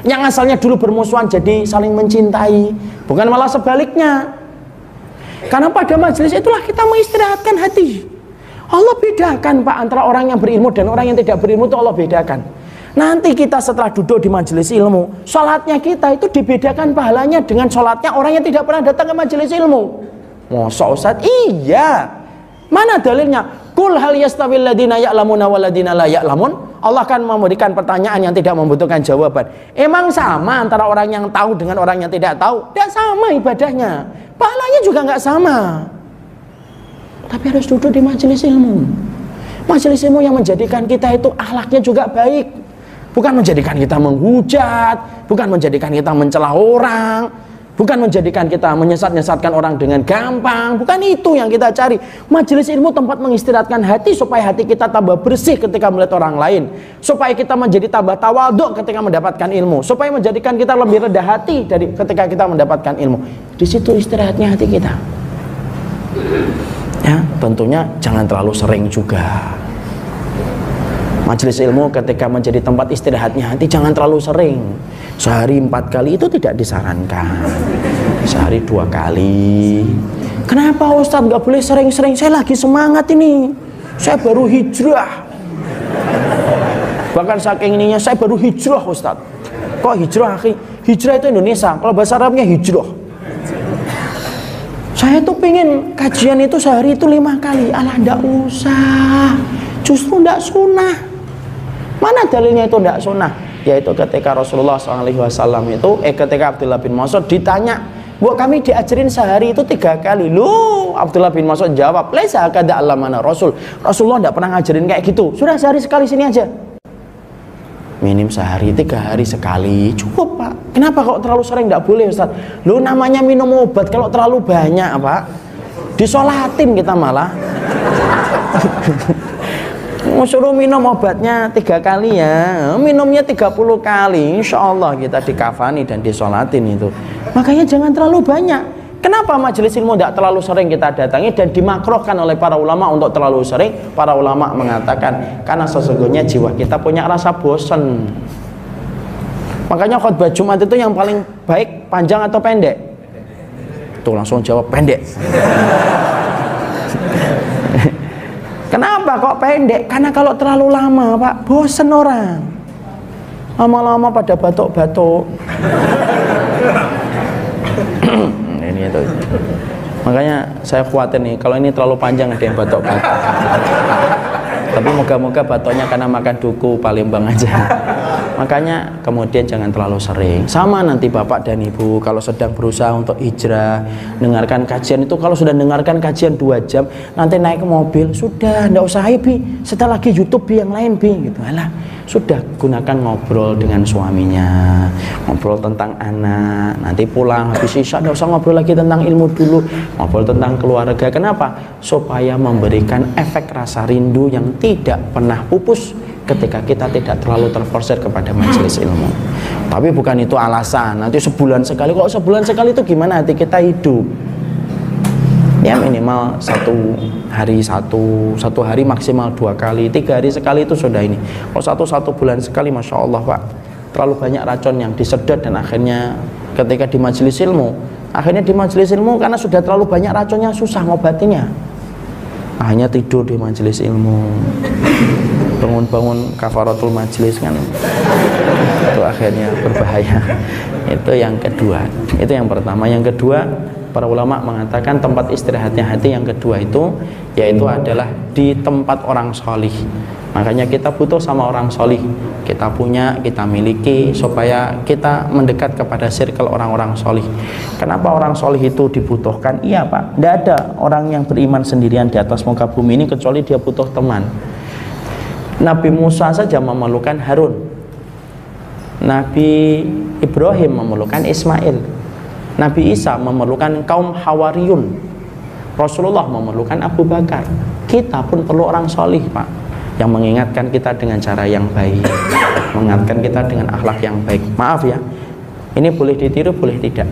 yang asalnya dulu bermusuhan jadi saling mencintai, bukan malah sebaliknya. Karena pada majelis itulah kita mengistirahatkan hati. Allah bedakan Pak antara orang yang berilmu dan orang yang tidak berilmu, itu Allah bedakan. Nanti kita setelah duduk di majelis ilmu, sholatnya kita itu dibedakan pahalanya dengan sholatnya orang yang tidak pernah datang ke majelis ilmu. Masa Ustaz? Iya. Mana dalilnya? Qul hal yastawil ladina ya'lamuna wal ladina la ya'lamun. Allah akan memberikan pertanyaan yang tidak membutuhkan jawaban. Emang sama antara orang yang tahu dengan orang yang tidak tahu? Tidak sama ibadahnya. Pahalanya juga nggak sama. Tapi harus duduk di majelis ilmu. Majelis ilmu yang menjadikan kita itu akhlaknya juga baik. Bukan menjadikan kita menghujat, bukan menjadikan kita mencela orang, bukan menjadikan kita menyesat-nyesatkan orang dengan gampang. Bukan itu yang kita cari. Majelis ilmu tempat mengistirahatkan hati supaya hati kita tambah bersih ketika melihat orang lain, supaya kita menjadi tambah tawaduk ketika mendapatkan ilmu, supaya menjadikan kita lebih rendah hati dari ketika kita mendapatkan ilmu. Di situ istirahatnya hati kita. Ya, tentunya jangan terlalu sering juga. Majelis ilmu ketika menjadi tempat istirahatnya hati jangan terlalu sering. Sehari 4 kali itu tidak disarankan. Sehari 2 kali. Kenapa Ustadz nggak boleh sering-sering? Saya lagi semangat ini. Saya baru hijrah. Bahkan saking ininya saya baru hijrah Ustadz. Kok hijrah? Hijrah itu Indonesia. Kalau bahasa Arabnya hijrah. Saya tuh pengen kajian itu sehari itu 5 kali. Alah, nggak usah. Justru nggak sunnah. Mana dalilnya itu nggak sunnah? Yaitu ketika Rasulullah SAW itu ketika Abdullah bin Mas'ud ditanya, Bu, kami diajarin sehari itu 3 kali. Loh, Abdullah bin Mas'ud jawab, laisa hakadha allamana Rasul. Rasulullah tidak pernah ngajarin kayak gitu. Sudah sehari sekali sini aja. Minim sehari 3 hari sekali cukup Pak. Kenapa kok terlalu sering tidak boleh Ustaz? Loh, namanya minum obat kalau terlalu banyak Pak, disolatin kita malah. Suruh minum obatnya 3 kali ya, minumnya 30 kali, insya Allah kita dikafani dan disolatin itu. Makanya jangan terlalu banyak. Kenapa majelis ilmu tidak terlalu sering kita datangi dan dimakruhkan oleh para ulama untuk terlalu sering? Para ulama mengatakan karena sesungguhnya jiwa kita punya rasa bosan. Makanya khutbah Jumat itu yang paling baik panjang atau pendek? Tuh langsung jawab pendek. Kenapa kok pendek? Karena kalau terlalu lama Pak, bosen orang. Lama-lama pada batuk-batuk. Ini itu. Makanya saya khawatir nih, kalau ini terlalu panjang ada yang batuk-batuk. Tapi moga-moga batuknya karena makan duku Palembang aja. Makanya kemudian jangan terlalu sering. Sama nanti Bapak dan Ibu kalau sedang berusaha untuk hijrah, dengarkan kajian itu, kalau sudah dengarkan kajian 2 jam, nanti naik ke mobil, sudah ndak usah Bi, setelah lagi YouTube Bi yang lain Bi gitu. Alah, sudah gunakan ngobrol dengan suaminya, ngobrol tentang anak, nanti pulang habis isya ndak usah ngobrol lagi tentang ilmu dulu, ngobrol tentang keluarga. Kenapa? Supaya memberikan efek rasa rindu yang tidak pernah pupus ketika kita tidak terlalu terforsir kepada majelis ilmu. Tapi bukan itu alasan, nanti sebulan sekali. Kalau sebulan sekali itu gimana hati kita hidup? Ya minimal satu hari maksimal 2 kali, 3 hari sekali itu sudah ini. Kalau satu bulan sekali, Masya Allah Pak, terlalu banyak racun yang disedot dan akhirnya ketika di majelis ilmu, karena sudah terlalu banyak racunnya susah ngobatinya. Hanya tidur di majelis ilmu, bangun-bangun kafaratul majelis kan, itu akhirnya berbahaya. Itu yang kedua. Itu yang pertama. Yang kedua, para ulama mengatakan tempat istirahatnya hati yang kedua itu yaitu adalah di tempat orang solih. Makanya kita butuh sama orang solih, kita punya, kita miliki, supaya kita mendekat kepada circle orang-orang solih. Kenapa orang solih itu dibutuhkan? Iya Pak, tidak ada orang yang beriman sendirian di atas muka bumi ini kecuali dia butuh teman. Nabi Musa saja memerlukan Harun, Nabi Ibrahim memerlukan Ismail, Nabi Isa memerlukan kaum Hawariyun, Rasulullah memerlukan Abu Bakar. Kita pun perlu orang solih Pak, yang mengingatkan kita dengan cara yang baik, mengingatkan kita dengan akhlak yang baik. Maaf ya, ini boleh ditiru boleh tidak.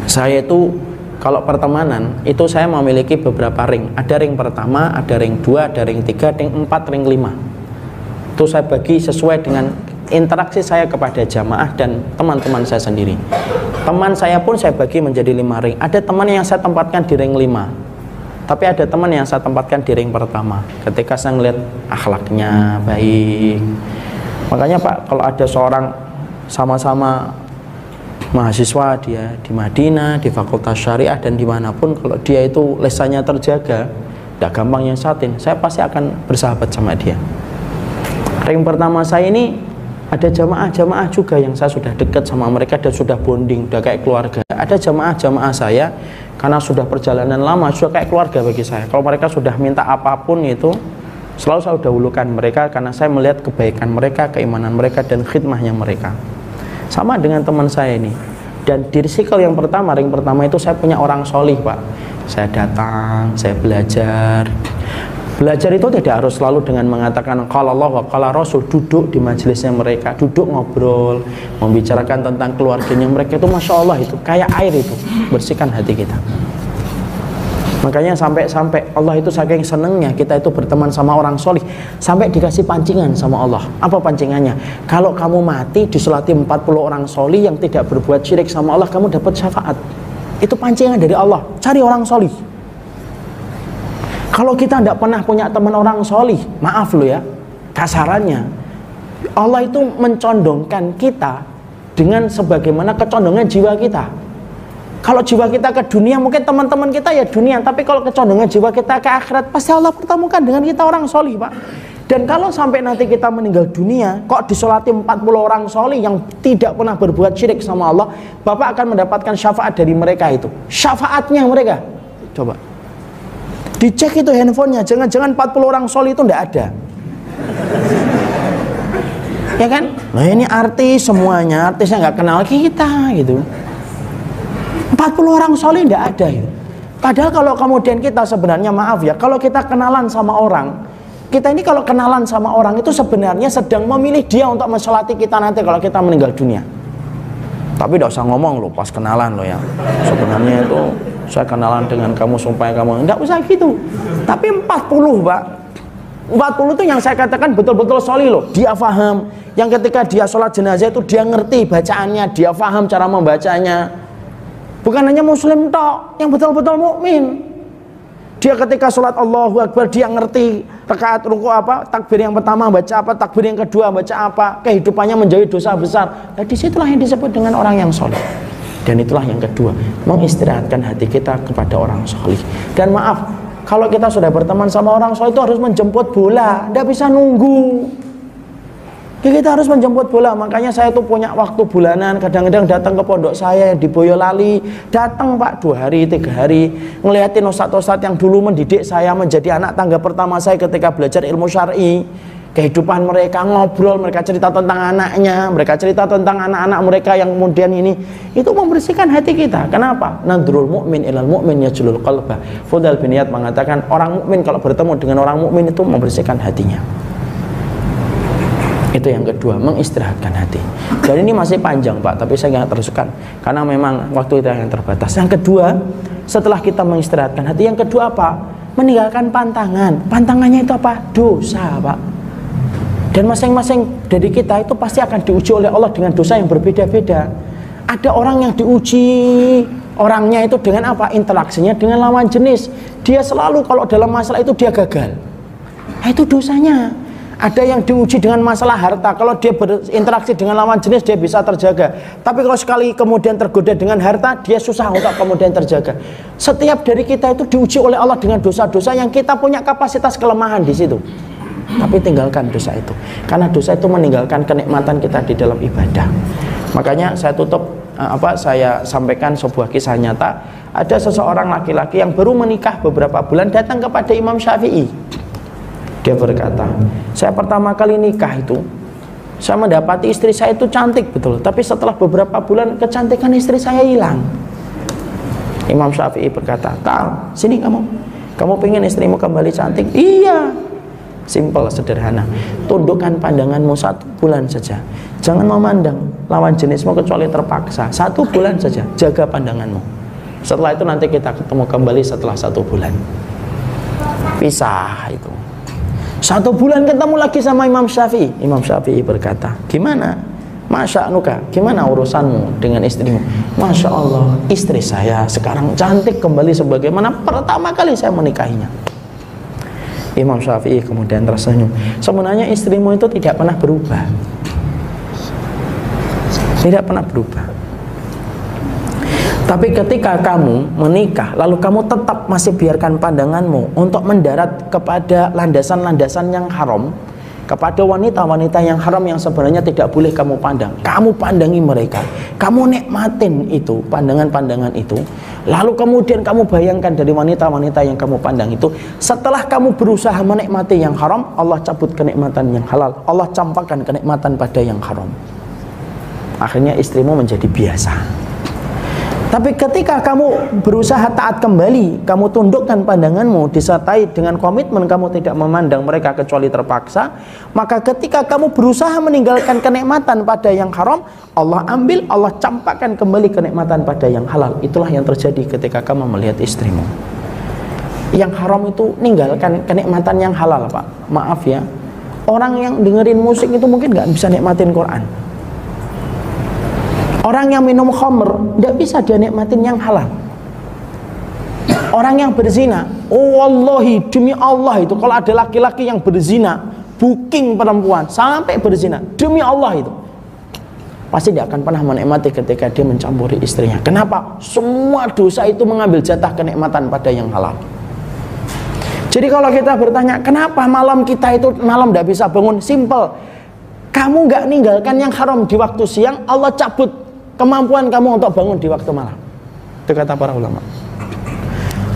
Saya itu kalau pertemanan itu saya memiliki beberapa ring. Ada ring pertama, ada ring 2, ada ring 3, ring 4, ring 5. Itu saya bagi sesuai dengan interaksi saya kepada jamaah dan teman-teman saya sendiri. Teman saya pun saya bagi menjadi 5 ring. Ada teman yang saya tempatkan di ring 5, tapi ada teman yang saya tempatkan di ring pertama ketika saya melihat akhlaknya baik. Makanya Pak, kalau ada seorang sama-sama mahasiswa, dia di Madinah, di Fakultas Syariah dan dimanapun, kalau dia itu lesannya terjaga, tidak gampang nyesatin, saya pasti akan bersahabat sama dia. Ring pertama saya ini ada jamaah-jamaah juga yang saya sudah dekat sama mereka dan sudah bonding, sudah kayak keluarga. Ada jamaah-jamaah saya karena sudah perjalanan lama, sudah kayak keluarga bagi saya. Kalau mereka sudah minta apapun itu, selalu saya dahulukan mereka karena saya melihat kebaikan mereka, keimanan mereka dan khidmahnya mereka. Sama dengan teman saya ini. Dan di circle yang pertama, ring pertama itu saya punya orang solih Pak. Saya datang, saya belajar. Belajar itu tidak harus selalu dengan mengatakan qala Allah wa qala Rasul. Duduk di majelisnya mereka, duduk ngobrol, membicarakan tentang keluarganya mereka, itu Masya Allah, itu kayak air, itu bersihkan hati kita. Makanya sampai Allah itu saking senengnya kita itu berteman sama orang solih, sampai dikasih pancingan sama Allah. Apa pancingannya? Kalau kamu mati disolati 40 orang solih yang tidak berbuat syirik sama Allah, kamu dapat syafaat. Itu pancingan dari Allah. Cari orang solih. Kalau kita tidak pernah punya teman orang solih, maaf lo ya, kasarannya, Allah itu mencondongkan kita dengan sebagaimana kecondongan jiwa kita. Kalau jiwa kita ke dunia, mungkin teman-teman kita ya dunia, tapi kalau kecondongan jiwa kita ke akhirat, pasti Allah pertemukan dengan kita orang solih Pak. Dan kalau sampai nanti kita meninggal dunia, kok disolati 40 orang solih yang tidak pernah berbuat syirik sama Allah, Bapak akan mendapatkan syafaat dari mereka itu. Syafaatnya mereka, coba dicek itu handphonenya, jangan-jangan 40 orang solih itu tidak ada. Ya kan? Nah ini artis semuanya, artisnya nggak kenal kita gitu. 40 orang solih tidak ada gitu. Padahal kalau kemudian kita sebenarnya, maaf ya, kalau kita kenalan sama orang, kita ini kalau kenalan sama orang itu sebenarnya sedang memilih dia untuk mensolati kita nanti kalau kita meninggal dunia. Tapi tidak usah ngomong loh pas kenalan loh ya, sebenarnya itu saya kenalan dengan kamu supaya kamu, enggak usah gitu. Tapi 40 Pak, 40 itu yang saya katakan betul-betul solih loh. Dia faham, yang ketika dia sholat jenazah itu dia ngerti bacaannya, dia faham cara membacanya. Bukan hanya muslim tok, yang betul-betul mukmin. Dia ketika sholat Allahu Akbar, dia ngerti rakaat ruku apa, takbir yang pertama baca apa, takbir yang kedua baca apa, kehidupannya menjauhi dosa besar. Nah, disitulah yang disebut dengan orang yang soleh. Dan itulah yang kedua, mengistirahatkan hati kita kepada orang soleh. Dan maaf, kalau kita sudah berteman sama orang soleh itu harus menjemput bola, tidak bisa nunggu. Ya, kita harus menjemput bola. Makanya saya tuh punya waktu bulanan, kadang-kadang datang ke pondok saya di Boyolali, datang Pak 2 hari 3 hari, ngeliatin ustadz-ustadz yang dulu mendidik saya menjadi anak tangga pertama saya ketika belajar ilmu syar'i. Kehidupan mereka, ngobrol, mereka cerita tentang anaknya, mereka cerita tentang anak-anak mereka yang kemudian ini, itu membersihkan hati kita. Kenapa? Nadrul mu'min ilal mu'min yajlul qalbah. Fudhal bin Iyad mengatakan orang mukmin kalau bertemu dengan orang mukmin itu membersihkan hatinya. Itu yang kedua, mengistirahatkan hati. Dan ini masih panjang Pak, tapi saya nggak teruskan karena memang waktu kita yang terbatas. Yang kedua, setelah kita mengistirahatkan hati, yang kedua apa? Meninggalkan pantangan. Pantangannya itu apa? Dosa Pak. Dan masing-masing dari kita itu pasti akan diuji oleh Allah dengan dosa yang berbeda-beda. Ada orang yang diuji orangnya itu dengan apa? Interaksinya dengan lawan jenis. Dia selalu kalau dalam masalah itu dia gagal. Nah, itu dosanya. Ada yang diuji dengan masalah harta. Kalau dia berinteraksi dengan lawan jenis dia bisa terjaga. Tapi kalau sekali kemudian tergoda dengan harta, dia susah untuk kemudian terjaga. Setiap dari kita itu diuji oleh Allah dengan dosa-dosa yang kita punya kapasitas kelemahan di situ. Tapi tinggalkan dosa itu, karena dosa itu meninggalkan kenikmatan kita di dalam ibadah. Makanya saya tutup saya sampaikan sebuah kisah nyata. Ada seseorang laki-laki yang baru menikah beberapa bulan datang kepada Imam Syafi'i. Dia berkata, saya pertama kali nikah itu saya mendapati istri saya itu cantik betul, tapi setelah beberapa bulan kecantikan istri saya hilang. Imam Syafi'i berkata, "Tal, sini kamu pengen istrimu kembali cantik?" "Iya." Simple, sederhana. Tundukkan pandanganmu 1 bulan saja. Jangan memandang lawan jenismu kecuali terpaksa. 1 bulan saja, jaga pandanganmu. Setelah itu nanti kita ketemu kembali setelah 1 bulan. Pisah itu. 1 bulan ketemu lagi sama Imam Syafi'i. Imam Syafi'i berkata, "Gimana? Masya Nuka, gimana urusanmu dengan istrimu?" "Masya Allah, istri saya sekarang cantik kembali sebagaimana pertama kali saya menikahinya." Imam Syafi'i kemudian tersenyum. Sebenarnya istrimu itu tidak pernah berubah. Tidak pernah berubah. Tapi ketika kamu menikah, lalu kamu tetap masih biarkan pandanganmu untuk mendarat kepada landasan-landasan yang haram, kepada wanita-wanita yang haram yang sebenarnya tidak boleh kamu pandang. Kamu pandangi mereka, kamu nikmatin itu, pandangan-pandangan itu. Lalu kemudian kamu bayangkan dari wanita-wanita yang kamu pandang itu, setelah kamu berusaha menikmati yang haram, Allah cabut kenikmatan yang halal, Allah campakkan kenikmatan pada yang haram. Akhirnya istrimu menjadi biasa. Tapi ketika kamu berusaha taat kembali, kamu tundukkan pandanganmu disertai dengan komitmen kamu tidak memandang mereka kecuali terpaksa, maka ketika kamu berusaha meninggalkan kenikmatan pada yang haram, Allah ambil, Allah campakkan kembali kenikmatan pada yang halal. Itulah yang terjadi ketika kamu melihat istrimu. Yang haram itu ninggalkan kenikmatan yang halal, Pak. Maaf ya, orang yang dengerin musik itu mungkin nggak bisa nikmatin Quran. Orang yang minum khamr tidak bisa dia nikmatin yang halal. Orang yang berzina, oh wallahi demi Allah itu kalau ada laki-laki yang berzina, booking perempuan sampai berzina, demi Allah itu pasti dia akan pernah menikmati ketika dia mencampuri istrinya. Kenapa? Semua dosa itu mengambil jatah kenikmatan pada yang halal. Jadi kalau kita bertanya, kenapa malam kita itu malam tidak bisa bangun? Simple. Kamu nggak ninggalkan yang haram di waktu siang, Allah cabut kemampuan kamu untuk bangun di waktu malam. Itu kata para ulama.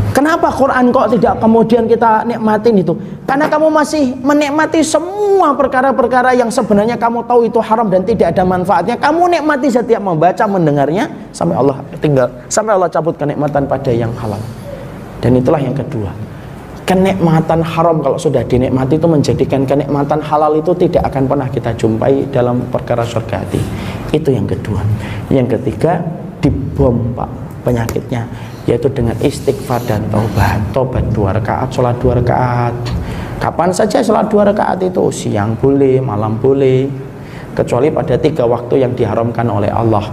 Kenapa Quran kok tidak kemudian kita nikmatin itu? Karena kamu masih menikmati semua perkara-perkara yang sebenarnya kamu tahu itu haram dan tidak ada manfaatnya. Kamu nikmati setiap membaca, mendengarnya, sampai Allah cabut kenikmatan pada yang halal. Dan itulah yang kedua. Kenikmatan haram kalau sudah dinikmati itu menjadikan kenikmatan halal itu tidak akan pernah kita jumpai dalam perkara surga hati. Itu yang kedua. Yang ketiga, dibom Pak penyakitnya, yaitu dengan istighfar dan taubat. Taubat 2 rakaat, sholat 2 rakaat. Kapan saja sholat 2 rakaat itu, siang boleh, malam boleh, kecuali pada 3 waktu yang diharamkan oleh Allah.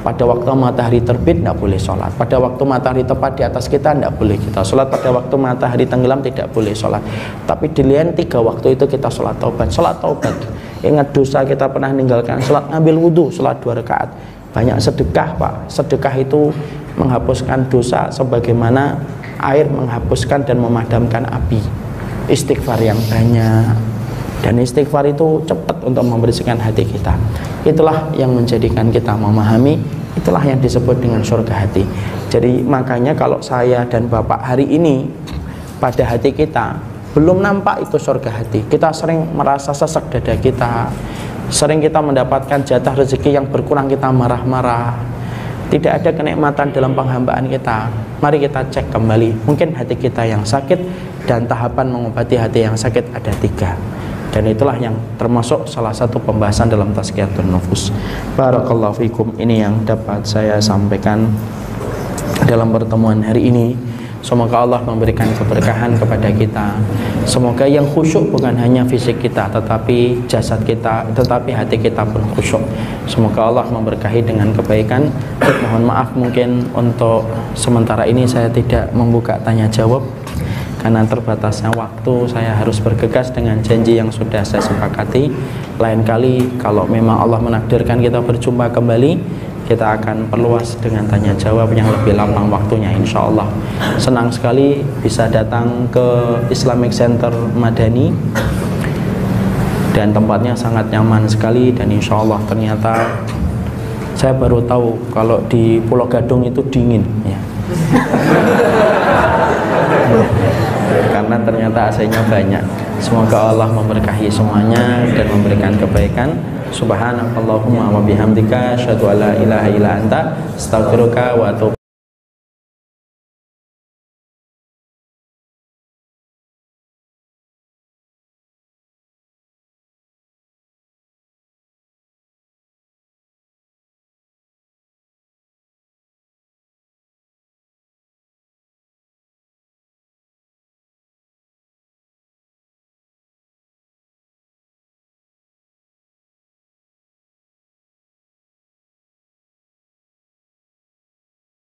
Pada waktu matahari terbit tidak boleh sholat. Pada waktu matahari tepat di atas kita tidak boleh kita sholat. Pada waktu matahari tenggelam tidak boleh sholat. Tapi di lain 3 waktu itu kita sholat taubat. Sholat taubat. Ingat dosa kita pernah meninggalkan sholat, ngambil wudhu, sholat 2 rakaat. Banyak sedekah Pak. Sedekah itu menghapuskan dosa sebagaimana air menghapuskan dan memadamkan api. Istighfar yang banyak. Dan istighfar itu cepat untuk membersihkan hati kita. Itulah yang menjadikan kita memahami, itulah yang disebut dengan surga hati. Jadi makanya kalau saya dan Bapak hari ini pada hati kita belum nampak itu surga hati, kita sering merasa sesak dada kita, sering kita mendapatkan jatah rezeki yang berkurang, kita marah-marah, tidak ada kenikmatan dalam penghambaan kita. Mari kita cek kembali, mungkin hati kita yang sakit, dan tahapan mengobati hati yang sakit ada 3. Dan itulah yang termasuk salah satu pembahasan dalam Tazkiyatun Nufus. Barakallahu fikum. Ini yang dapat saya sampaikan dalam pertemuan hari ini. Semoga Allah memberikan keberkahan kepada kita. Semoga yang khusyuk bukan hanya fisik kita, tetapi jasad kita, tetapi hati kita pun khusyuk. Semoga Allah memberkahi dengan kebaikan. Mohon maaf mungkin untuk sementara ini saya tidak membuka tanya jawab karena terbatasnya waktu. Saya harus bergegas dengan janji yang sudah saya sepakati. Lain kali kalau memang Allah menakdirkan kita berjumpa kembali, kita akan perluas dengan tanya jawab yang lebih lapang waktunya, insya Allah. Senang sekali bisa datang ke Islamic Center Madani, dan tempatnya sangat nyaman sekali. Dan insya Allah ternyata saya baru tahu kalau di Pulau Gadung itu dingin ya. Karena ternyata AC-nya banyak. Semoga Allah memberkahi semuanya dan memberikan kebaikan. Subhanakallahumma wa bihamdika asyhadu alla ilaha illa anta astaghfiruka wa atubu